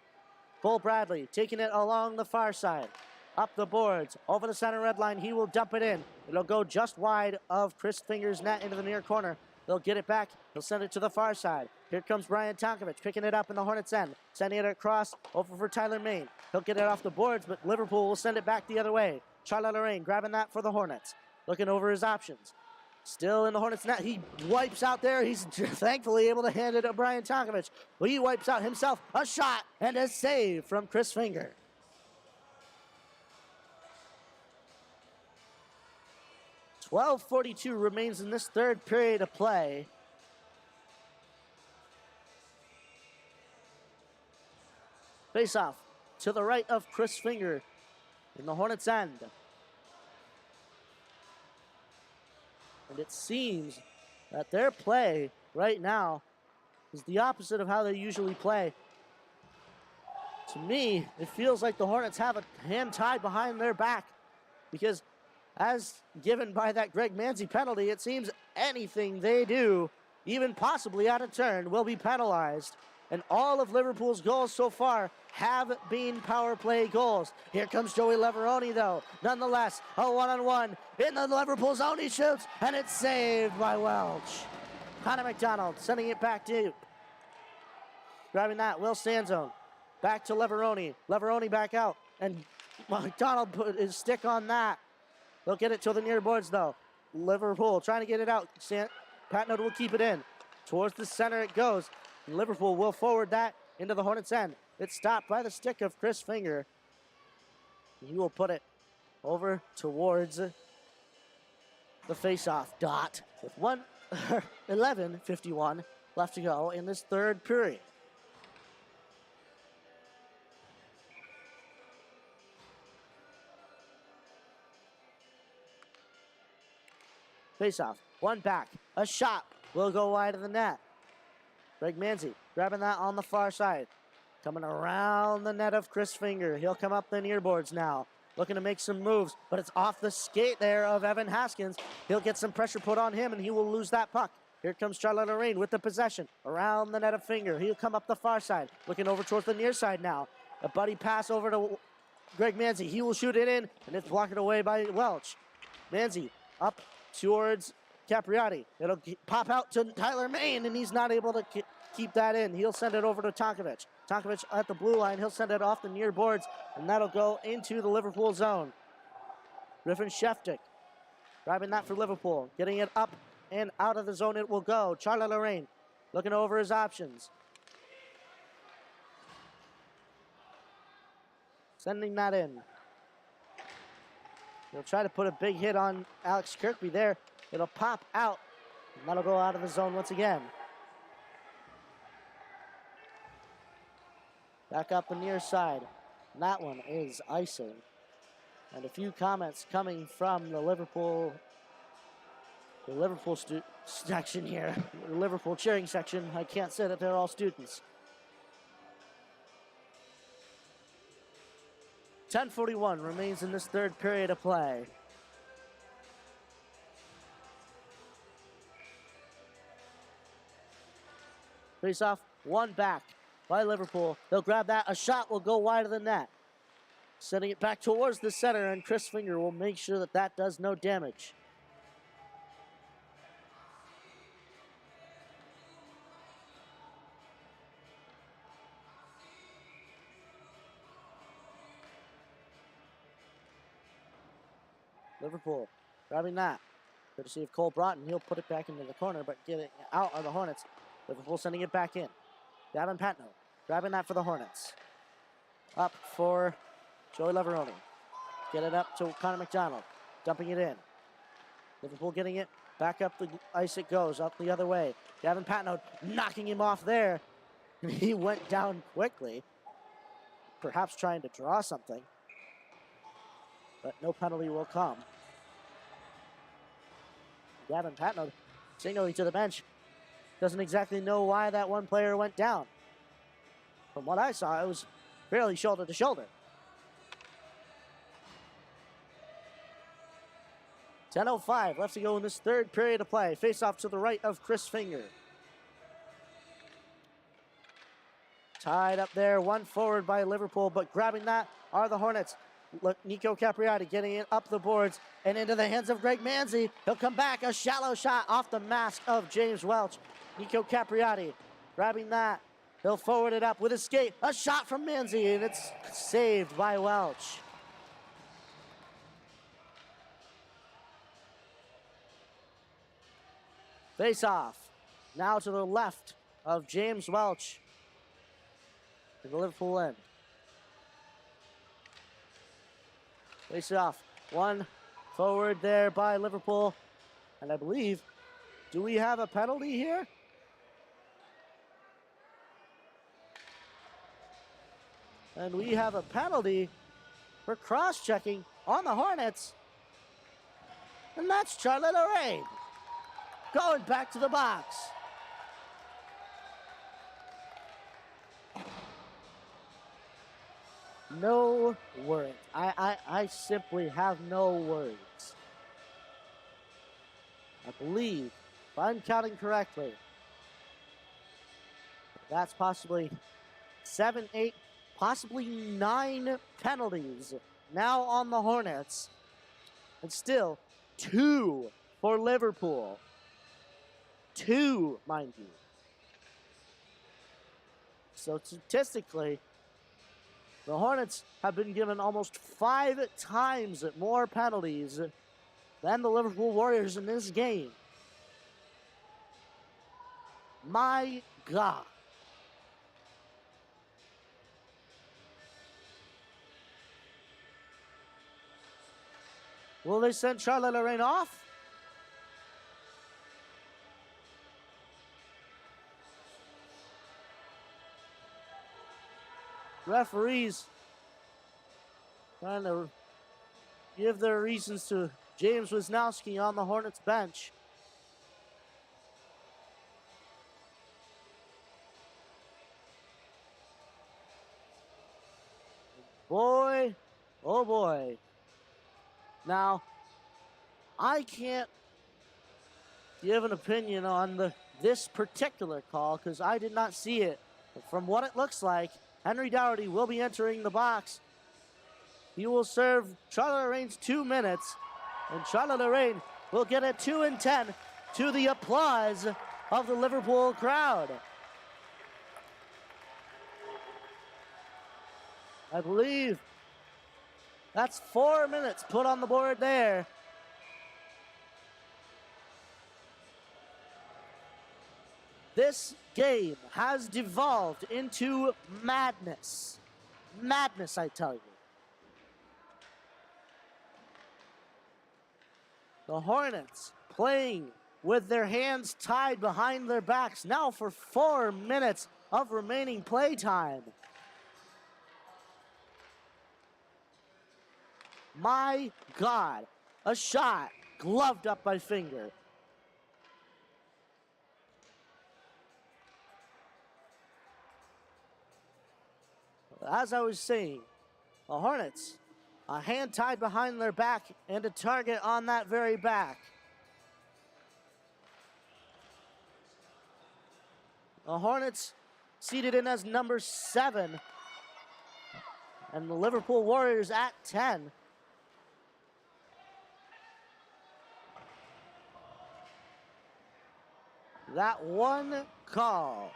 Cole Bradley taking it along the far side. Up the boards, over the center red line. He will dump it in. It'll go just wide of Chris Finger's net into the near corner. They'll get it back. He'll send it to the far side. Here comes Brian Tonkovic picking it up in the Hornets' end. Sending it across over for Tyler Main. He'll get it off the boards, but Liverpool will send it back the other way. Charlie Lorraine grabbing that for the Hornets. Looking over his options. Still in the Hornets' net. He wipes out there. He's thankfully able to hand it to Brian Tonkovic. But he wipes out himself. A shot and a save from Chris Finger. .12:42 remains in this third period of play. Face off to the right of Chris Finger in the Hornets' end. And it seems that their play right now is the opposite of how they usually play. To me, it feels like the Hornets have a hand tied behind their back, because as given by that Greg Manzi penalty, it seems anything they do, even possibly out of turn, will be penalized. And all of Liverpool's goals so far have been power play goals. Here comes Joey Leveroni, though. Nonetheless, a one-on-one in the Liverpool zone. He shoots, and it's saved by Welch. Connor McDonald sending it back deep. Grabbing that, Will Sanzone. Back to Leveroni. Leveroni back out, and McDonald put his stick on that. They'll get it to the near boards, though. Liverpool trying to get it out. Patnode will keep it in. Towards the center it goes. Liverpool will forward that into the Hornets' end. It's stopped by the stick of Chris Finger. He will put it over towards the face-off dot with 11:51 left to go in this third period. Face-off, one back, a shot will go wide of the net. Greg Manzi grabbing that on the far side. Coming around the net of Chris Finger. He'll come up the near boards now. Looking to make some moves, but it's off the skate there of Evan Haskins. He'll get some pressure put on him, and he will lose that puck. Here comes Charlotte Lorraine with the possession. Around the net of Finger. He'll come up the far side. Looking over towards the near side now. A buddy pass over to Greg Manzi. He will shoot it in, and it's blocked away by Welch. Manzi up towards Capriati. It'll pop out to Tyler Main, and he's not able to keep that in. He'll send it over to Tonkovic. Tonkovic at the blue line. He'll send it off the near boards, and that'll go into the Liverpool zone. Griffin Sheftik grabbing that for Liverpool. Getting it up and out of the zone it will go. Charlie Lorraine looking over his options. Sending that in. He'll try to put a big hit on Alex Kirkby there. It'll pop out, and that'll go out of the zone once again. Back up the near side. And that one is icing. And a few comments coming from the Liverpool section here. The Liverpool cheering section. I can't say that they're all students. 10:41 remains in this third period of play. Face off, one back by Liverpool. They'll grab that. A shot will go wide of the net. Sending it back towards the center, and Chris Finger will make sure that that does no damage. Liverpool grabbing that. Courtesy of Cole Broughton. He'll put it back into the corner, but getting out are the Hornets. Liverpool sending it back in. Gavin Patno grabbing that for the Hornets. Up for Joey Leveroni. Get it up to Connor McDonald. Dumping it in. Liverpool getting it. Back up the ice it goes. Up the other way. Gavin Patno knocking him off there. He went down quickly. Perhaps trying to draw something. But no penalty will come. Gavin Patno signaling to the bench. Doesn't exactly know why that one player went down. From what I saw, it was fairly shoulder to shoulder. 10:05 left to go in this third period of play. Face off to the right of Chris Finger. Tied up there, one forward by Liverpool, but grabbing that are the Hornets. Look, Nico Capriati getting it up the boards and into the hands of Greg Manzi. He'll come back, a shallow shot off the mask of James Welch. Nico Capriati grabbing that. He'll forward it up with a skate. A shot from Manzi, and it's saved by Welch. Face off. Now to the left of James Welch. To the Liverpool end. Face off. One forward there by Liverpool. And I believe, do we have a penalty here? And we have a penalty for cross-checking on the Hornets. And that's Charlie Lorraine going back to the box. No words. I simply have no words. I believe, if I'm counting correctly, that's possibly 7, 8, possibly 9 penalties now on the Hornets. And still, 2 for Liverpool. 2, mind you. So statistically, the Hornets have been given almost 5 times more penalties than the Liverpool Warriors in this game. My God. Will they send Charlie Lorraine off? Referees trying to give their reasons to James Wisnowski on the Hornets bench. Boy, oh boy. Now, I can't give an opinion on this particular call because I did not see it. But from what it looks like, Henry Dougherty will be entering the box. He will serve Charlotte Lorraine's 2 minutes, and Charlotte Lorraine will get a 2 and 10 to the applause of the Liverpool crowd. I believe that's 4 minutes put on the board there. This game has devolved into madness. Madness, I tell you. The Hornets playing with their hands tied behind their backs now for 4 minutes of remaining play time. My God, a shot gloved up by Finger. As I was saying, the Hornets, a hand tied behind their back and a target on that very back. The Hornets seated in as number 7, and the Liverpool Warriors at 10. That one call,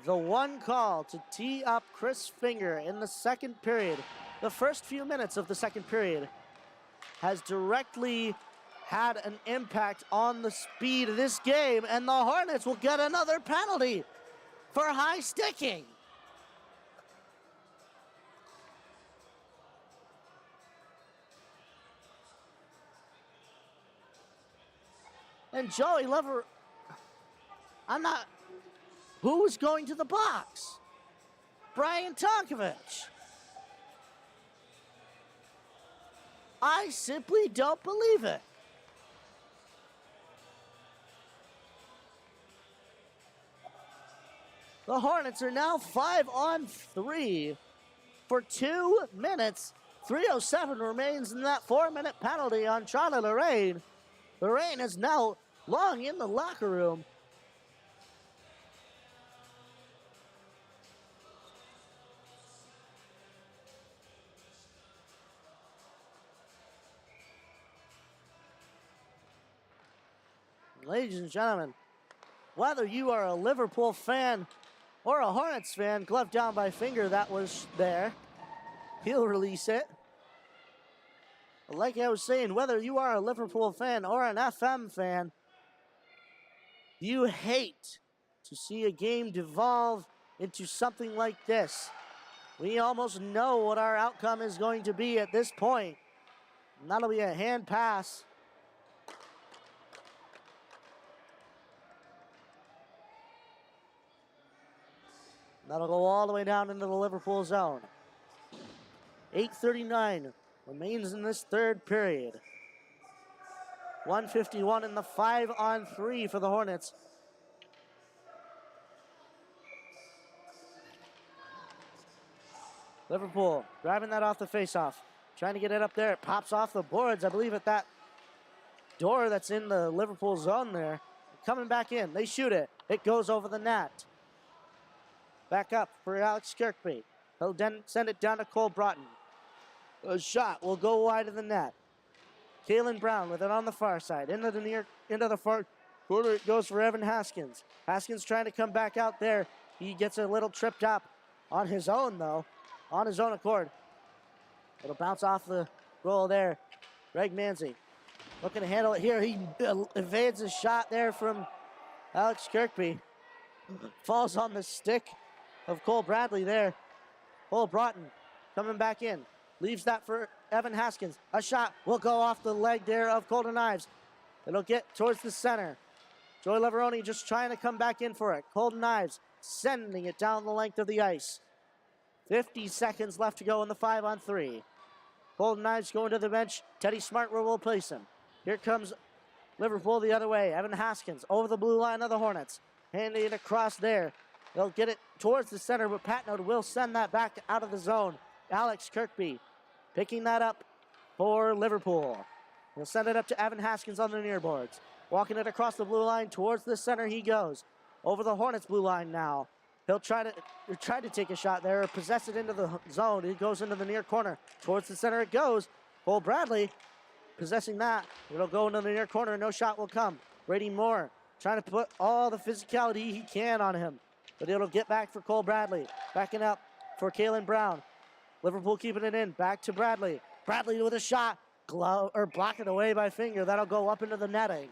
the one call to tee up Chris Finger in the second period, the first few minutes of the second period, has directly had an impact on the speed of this game, and the Hornets will get another penalty for high sticking. And Joey Lever, who's going to the box? Brian Tonkovich. I simply don't believe it. The Hornets are now 5-on-3 for 2 minutes. 3:07 remains in that 4-minute penalty on Charlotte Lorraine. Lorraine is now long in the locker room. Ladies and gentlemen, whether you are a Liverpool fan or a Hornets fan, glove down by Finger, that was there. He'll release it. Like I was saying, whether you are a Liverpool fan or an FM fan, you hate to see a game devolve into something like this. We almost know what our outcome is going to be at this point. And that'll be a hand pass. That'll go all the way down into the Liverpool zone. 8:39 remains in this third period. 1:51 in the 5-on-3 for the Hornets. Liverpool grabbing that off the faceoff. Trying to get it up there. It pops off the boards, I believe, at that door that's in the Liverpool zone there. Coming back in. They shoot it. It goes over the net. Back up for Alex Kirkby. He'll then send it down to Cole Broughton. A shot will go wide of the net. Kalen Brown with it on the far side. Into the far corner it goes for Evan Haskins. Haskins trying to come back out there. He gets a little tripped up on his own, though. On his own accord. It'll bounce off the goal there. Greg Manzi looking to handle it here. He evades a shot there from Alex Kirkby. Falls on the stick of Cole Bradley there. Cole Broughton coming back in. Leaves that for Evan Haskins. A shot will go off the leg there of Colton Ives. It'll get towards the center. Joey Leveroni just trying to come back in for it. Colton Ives sending it down the length of the ice. 50 seconds left to go in the 5-on-3. Golden Knights going to the bench. Teddy Smart will replace him. Here comes Liverpool the other way. Evan Haskins over the blue line of the Hornets. Handing it across there. They'll get it towards the center, but Patnode will send that back out of the zone. Alex Kirkby picking that up for Liverpool. He'll send it up to Evan Haskins on the near boards. Walking it across the blue line towards the center he goes. Over the Hornets blue line now. He'll try to take a shot there, possess it into the zone. He goes into the near corner. Towards the center it goes. Cole Bradley possessing that. It'll go into the near corner. No shot will come. Brady Moore trying to put all the physicality he can on him. But it'll get back for Cole Bradley. Backing up for Kalen Brown. Liverpool keeping it in. Back to Bradley. Bradley with a shot. Blocked it away by Finger. That'll go up into the netting.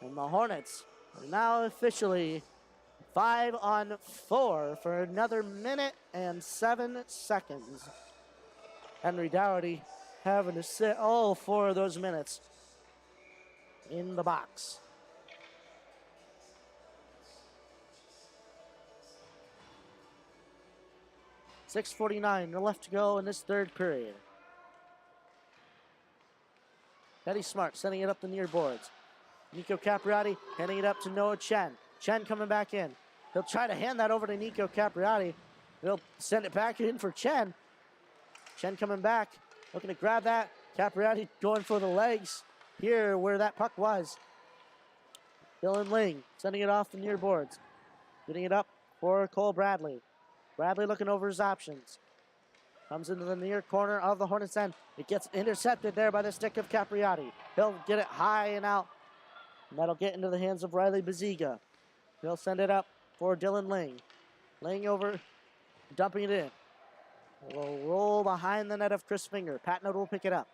And the Hornets are now officially 5-on-4 for another minute and 7 seconds. Henry Dougherty having to sit all 4 of those minutes in the box. .6:49 left to go in this third period. Teddy Smart sending it up the near boards. Nico Capriati handing it up to Noah Chen. Chen coming back in. He'll try to hand that over to Nico Capriati. He'll send it back in for Chen. Chen coming back, looking to grab that. Capriati going for the legs here where that puck was. Dylan Ling sending it off the near boards. Getting it up for Cole Bradley. Bradley looking over his options. Comes into the near corner of the Hornets end. It gets intercepted there by the stick of Capriati. He'll get it high and out. And that'll get into the hands of Riley Baziga. He'll send it up for Dylan Ling. Laying over, dumping it in. It will roll behind the net of Chris Finger. Patnode will pick it up.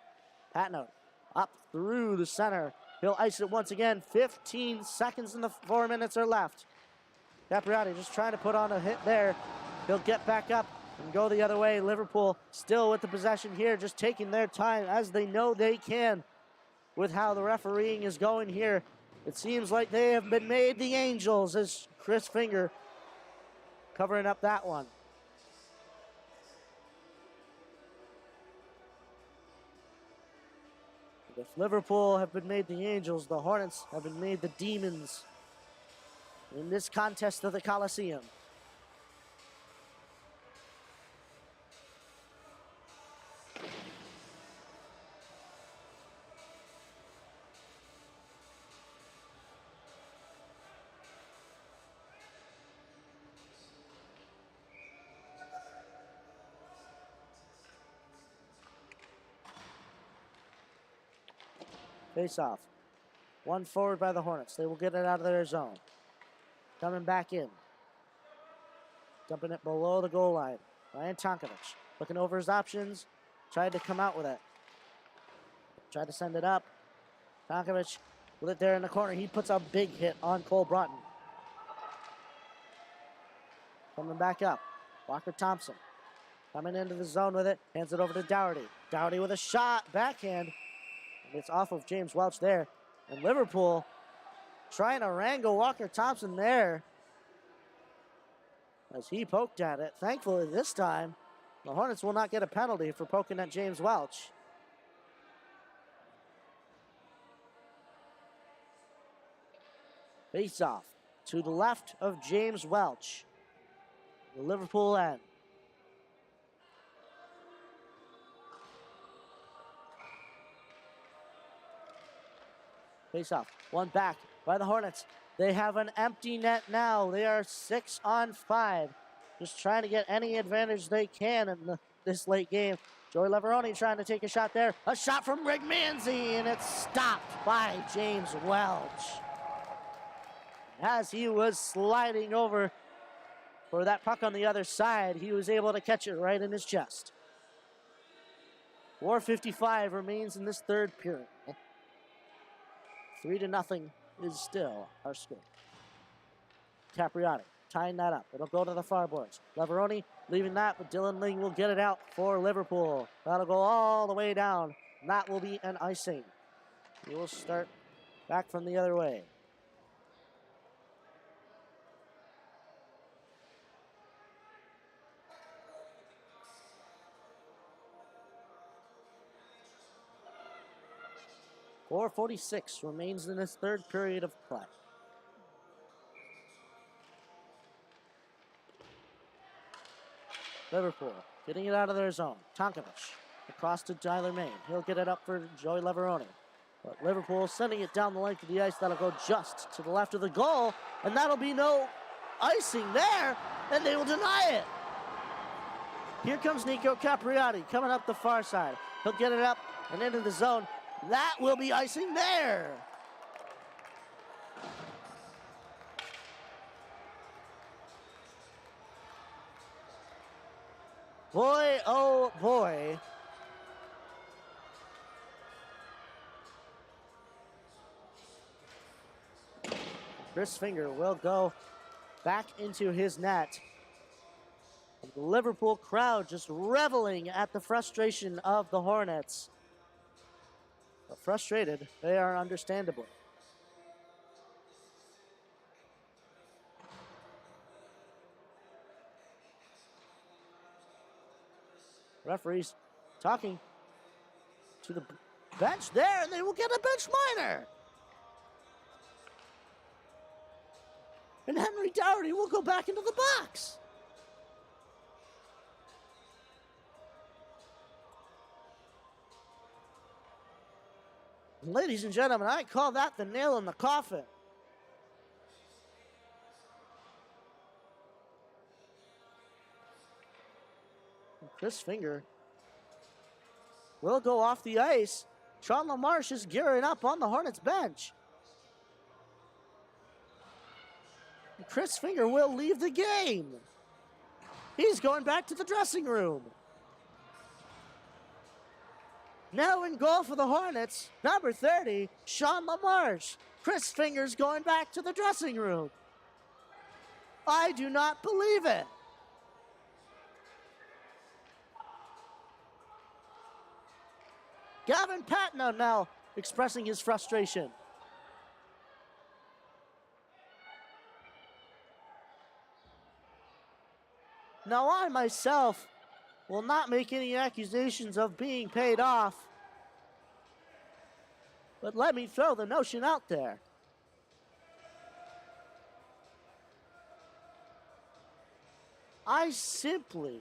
Patnode up through the center. He'll ice it once again. 15 seconds and the 4 minutes are left. Capriati just trying to put on a hit there. He'll get back up and go the other way. Liverpool still with the possession here, just taking their time as they know they can with how the refereeing is going here. It seems like they have been made the Angels as Chris Finger covering up that one. If Liverpool have been made the Angels, the Hornets have been made the Demons in this contest of the Coliseum. Face off. One forward by the Hornets. They will get it out of their zone. Coming back in. Dumping it below the goal line. Ryan Tonkovic looking over his options. Tried to come out with it. Tried to send it up. Tonkovic with it there in the corner. He puts a big hit on Cole Broughton. Coming back up. Walker Thompson coming into the zone with it. Hands it over to Dougherty. Dougherty with a shot. Backhand. It's off of James Welch there. And Liverpool trying to wrangle Walker Thompson there as he poked at it. Thankfully this time, the Hornets will not get a penalty for poking at James Welch. Face off to the left of James Welch. The Liverpool end. Face off. One back by the Hornets. They have an empty net now. They are 6-on-5. Just trying to get any advantage they can in this late game. Joey Leveroni trying to take a shot there. A shot from Rick Manzi, and it's stopped by James Welch. As he was sliding over for that puck on the other side, he was able to catch it right in his chest. 4:55 remains in this third period. 3-0 is still our score. Capriati tying that up. It'll go to the far boards. Leveroni leaving that, but Dylan Ling will get it out for Liverpool. That'll go all the way down. And that will be an icing. We will start back from the other way. 4:46 remains in this third period of play. Liverpool getting it out of their zone. Tonkovich across to Tyler Main. He'll get it up for Joey Leveroni. But Liverpool sending it down the length of the ice. That'll go just to the left of the goal. And that'll be no icing there. And they will deny it. Here comes Nico Capriati coming up the far side. He'll get it up and into the zone. That will be icing there. Boy, oh boy. Chris Finger will go back into his net. The Liverpool crowd just reveling at the frustration of the Hornets. But frustrated, they are understandably. Referees talking to the bench there, and they will get a bench minor. And Henry Dougherty will go back into the box. Ladies and gentlemen, I call that the nail in the coffin. Chris Finger will go off the ice. Sean LaMarche is gearing up on the Hornets bench. Chris Finger will leave the game. He's going back to the dressing room. Now in goal for the Hornets, number 30, Sean LaMarche. Chris Finger's going back to the dressing room. I do not believe it. Gavin Patna now expressing his frustration. Now I myself will not make any accusations of being paid off, but let me throw the notion out there. I simply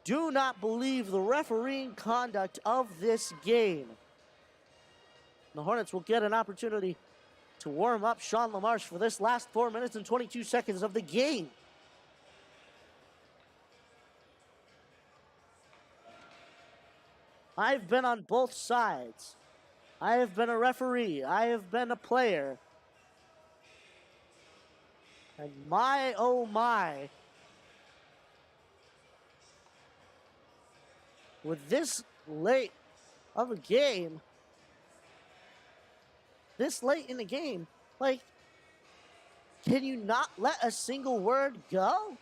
do not believe the refereeing conduct of this game. The Hornets will get an opportunity to warm up Sean LaMarche for this last 4 minutes and 22 seconds of the game. I've been on both sides. I have been a referee. I have been a player. And my, oh my, with this late of a game, this late in the game, like, can you not let a single word go?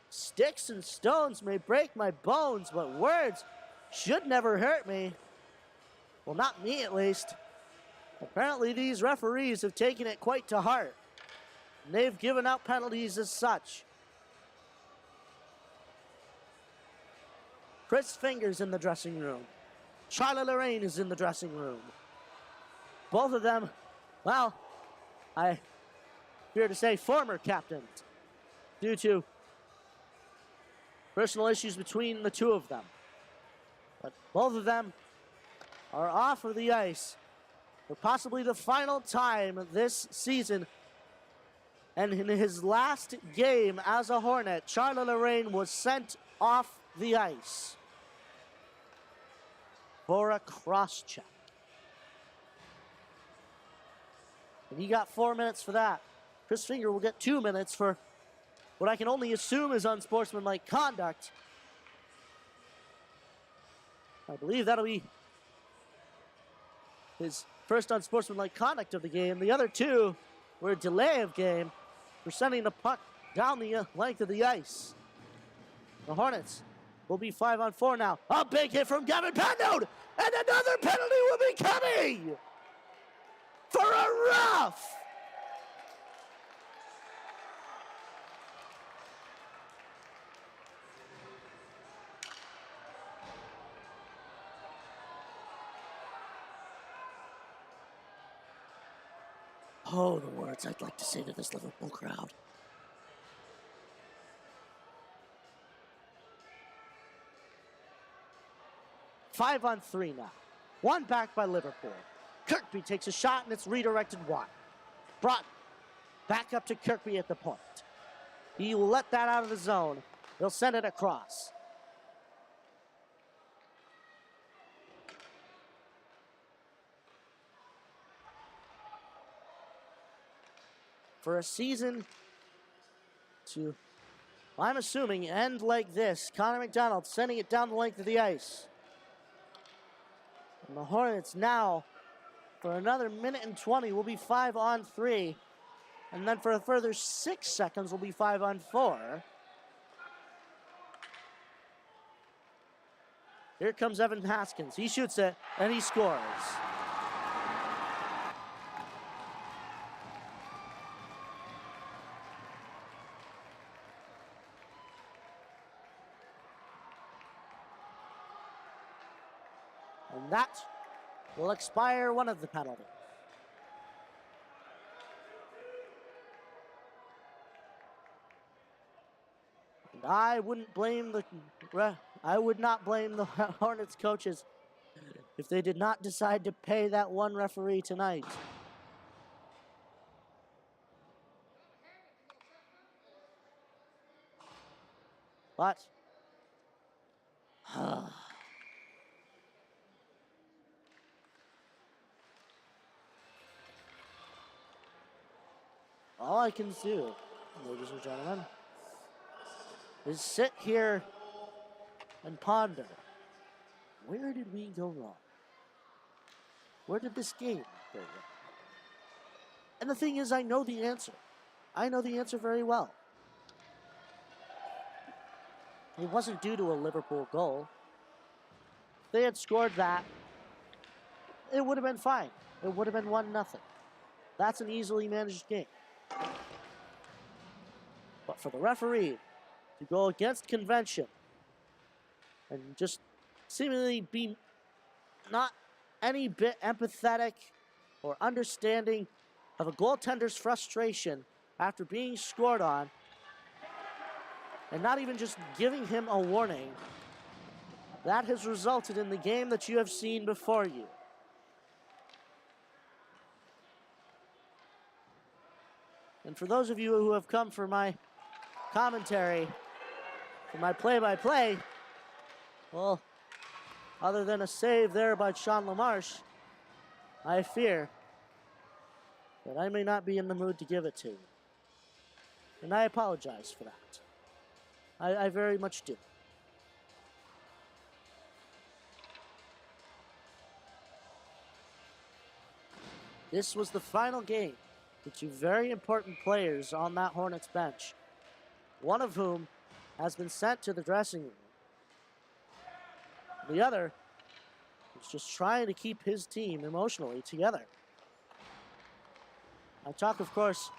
Sticks and stones may break my bones, but words should never hurt me. Well, not me at least. Apparently these referees have taken it quite to heart. And they've given out penalties as such. Chris Finger's in the dressing room. Charlie Lorraine is in the dressing room. Both of them, well, I fear to say former captains, due to personal issues between the two of them. But both of them are off of the ice for possibly the final time this season. And in his last game as a Hornet, Charlie Lorraine was sent off the ice for a cross-check. And he got 4 minutes for that. Chris Finger will get 2 minutes for what I can only assume is unsportsmanlike conduct. I believe that'll be his first unsportsmanlike conduct of the game. The other two were a delay of game for sending the puck down the length of the ice. The Hornets will be 5-on-4 now. A big hit from Gavin Patnode, and another penalty will be coming for a rough. Oh, the words I'd like to say to this Liverpool crowd. Five on three now. One back by Liverpool. Kirkby takes a shot and it's redirected wide. Brought back up to Kirkby at the point. He will let that out of the zone. He'll send it across. For a season to, I'm assuming, end like this, Connor McDonald sending it down the length of the ice. And the Hornets now, for another minute and 20, will be 5 on 3. And then for a further 6 seconds, will be 5 on 4. Here comes Evan Haskins. He shoots it, and he scores. And that will expire one of the penalties. And I would not blame the Hornets coaches if they did not decide to pay that one referee tonight. But all I can do, ladies and gentlemen, is sit here and ponder. Where did we go wrong? Where did this game go wrong? And the thing is, I know the answer. I know the answer very well. It wasn't due to a Liverpool goal. If they had scored that, it would have been fine. It would have been 1-0. That's an easily managed game. But for the referee to go against convention and just seemingly be not any bit empathetic or understanding of a goaltender's frustration after being scored on, and not even just giving him a warning, that has resulted in the game that you have seen before you. And for those of you who have come for my commentary, for my play-by-play, well, other than a save there by Sean LaMarche, I fear that I may not be in the mood to give it to you. And I apologize for that. I very much do. This was the final game. The two very important players on that Hornets bench, one of whom has been sent to the dressing room. The other is just trying to keep his team emotionally together. I talk, of course,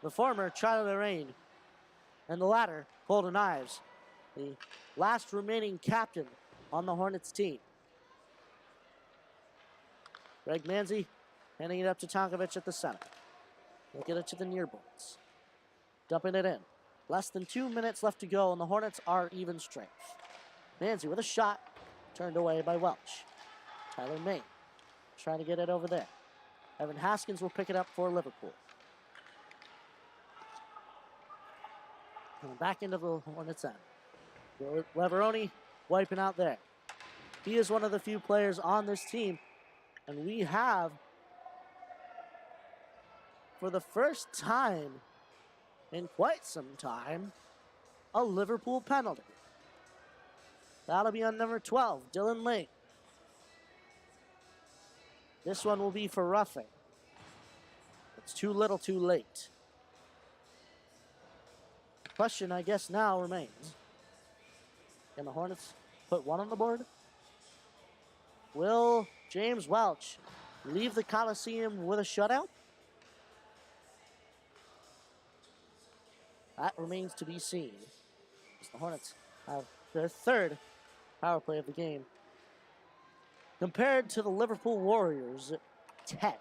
the former Charlie Lorraine, and the latter, Holden Ives, the last remaining captain on the Hornets team. Greg Manzi handing it up to Tonkovic at the center. He'll get it to the near boards. Dumping it in. Less than 2 minutes left to go, and the Hornets are even strength. Manzi with a shot, turned away by Welch. Tyler May trying to get it over there. Evan Haskins will pick it up for Liverpool. And back into the Hornets end. Leveroni wiping out there. He is one of the few players on this team, and we have, for the first time in quite some time, a Liverpool penalty. That'll be on number 12, Dylan Ling. This one will be for roughing. It's too little too late. The question, I guess, now remains. Can the Hornets put one on the board? Will James Welch leave the Coliseum with a shutout? That remains to be seen. As the Hornets have their third power play of the game, compared to the Liverpool Warriors, 10.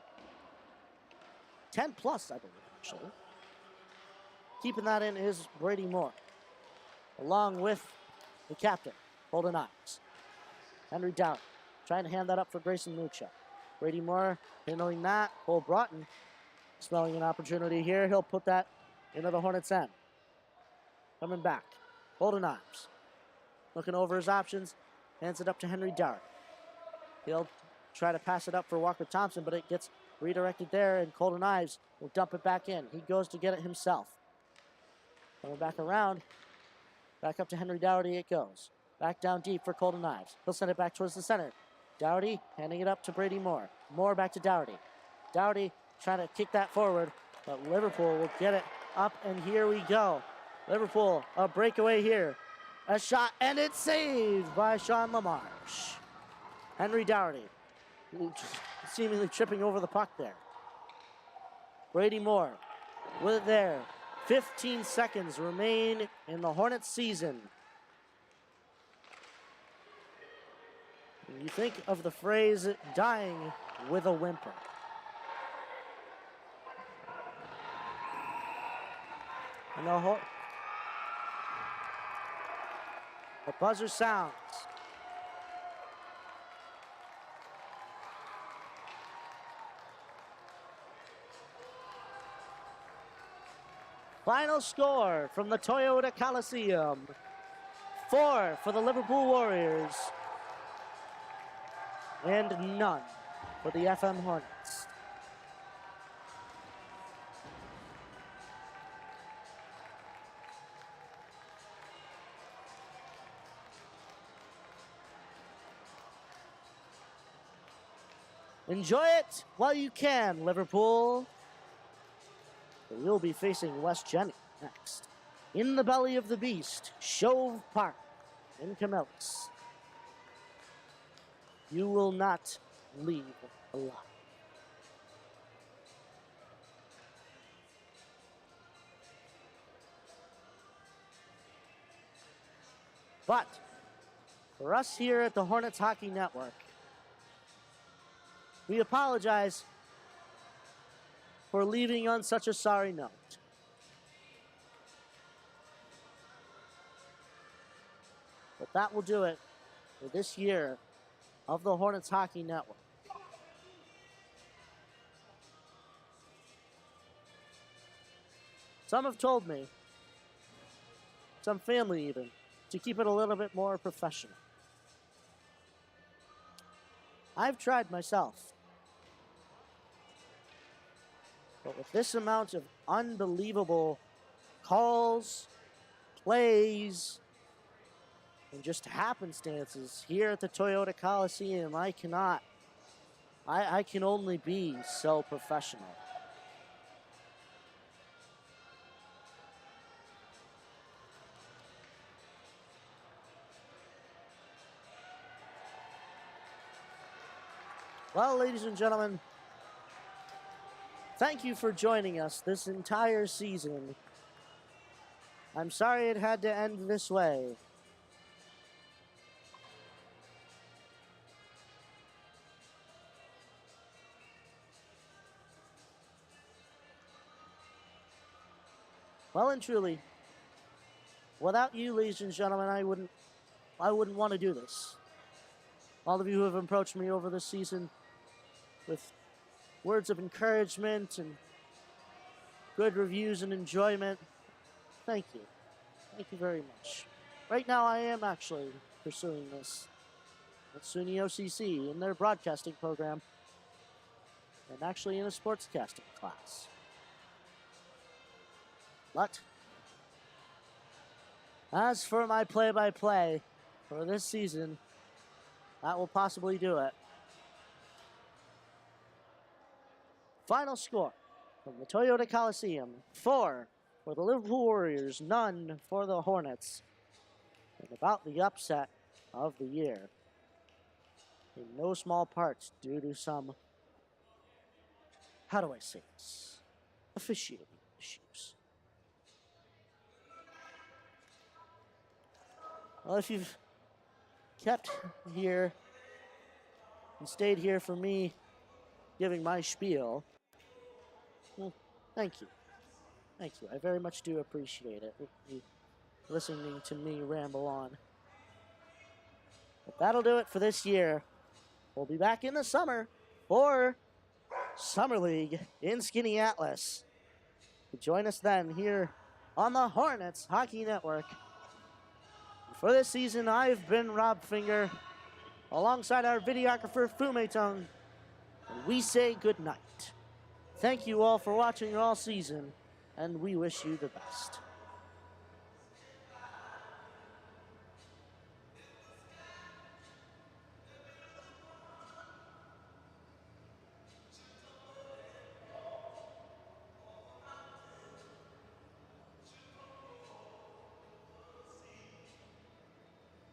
10 plus, I believe, actually. Keeping that in is Brady Moore, along with the captain, Holden Ives. Henry Dowd trying to hand that up for Grayson Lucha. Brady Moore handling that. Cole Broughton smelling an opportunity here. He'll put that into the Hornets' end. Coming back. Holden Ives looking over his options. Hands it up to Henry Dowd. He'll try to pass it up for Walker Thompson, but it gets redirected there, and Colton Ives will dump it back in. He goes to get it himself. Coming back around. Back up to Henry Dowdy it goes. Back down deep for Colton Ives. He'll send it back towards the center. Dowdy handing it up to Brady Moore. Moore back to Dowdy. Dowdy trying to kick that forward, but Liverpool will get it up, and here we go. Liverpool, a breakaway here. A shot, and it's saved by Sean LaMarche. Henry Dowdy seemingly tripping over the puck there. Brady Moore with it there. 15 seconds remain in the Hornets season. You think of the phrase dying with a whimper. And the buzzer sounds. Final score from the Toyota Coliseum. 4 for the Liverpool Warriors. And none for the FM Hornets. Enjoy it while you can, Liverpool. We'll be facing West Jenny next. In the belly of the beast, Shove Park in Camillus. You will not leave alive. But for us here at the Hornets Hockey Network, we apologize for leaving on such a sorry note. But that will do it for this year of the Hornets Hockey Network. Some have told me, some family even, to keep it a little bit more professional. I've tried myself. But with this amount of unbelievable calls, plays, and just happenstances here at the Toyota Coliseum, I can only be so professional. Well, ladies and gentlemen, thank you for joining us this entire season. I'm sorry it had to end this way. Well and truly, without you, ladies and gentlemen, I wouldn't want to do this. All of you who have approached me over this season with words of encouragement and good reviews and enjoyment, thank you. Thank you very much. Right now, I am actually pursuing this at SUNY OCC in their broadcasting program and actually in a sportscasting class. But as for my play-by-play for this season, that will possibly do it. Final score from the Toyota Coliseum: 4 for the Liverpool Warriors, none for the Hornets. And about the upset of the year, in no small part due to some, how do I say this, officiating issues. Well, if you've kept here and stayed here for me giving my spiel, well, Thank you. Thank you. I very much do appreciate it. You listening to me ramble on. But that'll do it for this year. We'll be back in the summer for Summer League in Skinny Atlas. Join us then here on the Hornets Hockey Network. For this season, I've been Rob Finger, alongside our videographer, Fu-Mei Tung, and we say good night. Thank you all for watching all season, and we wish you the best.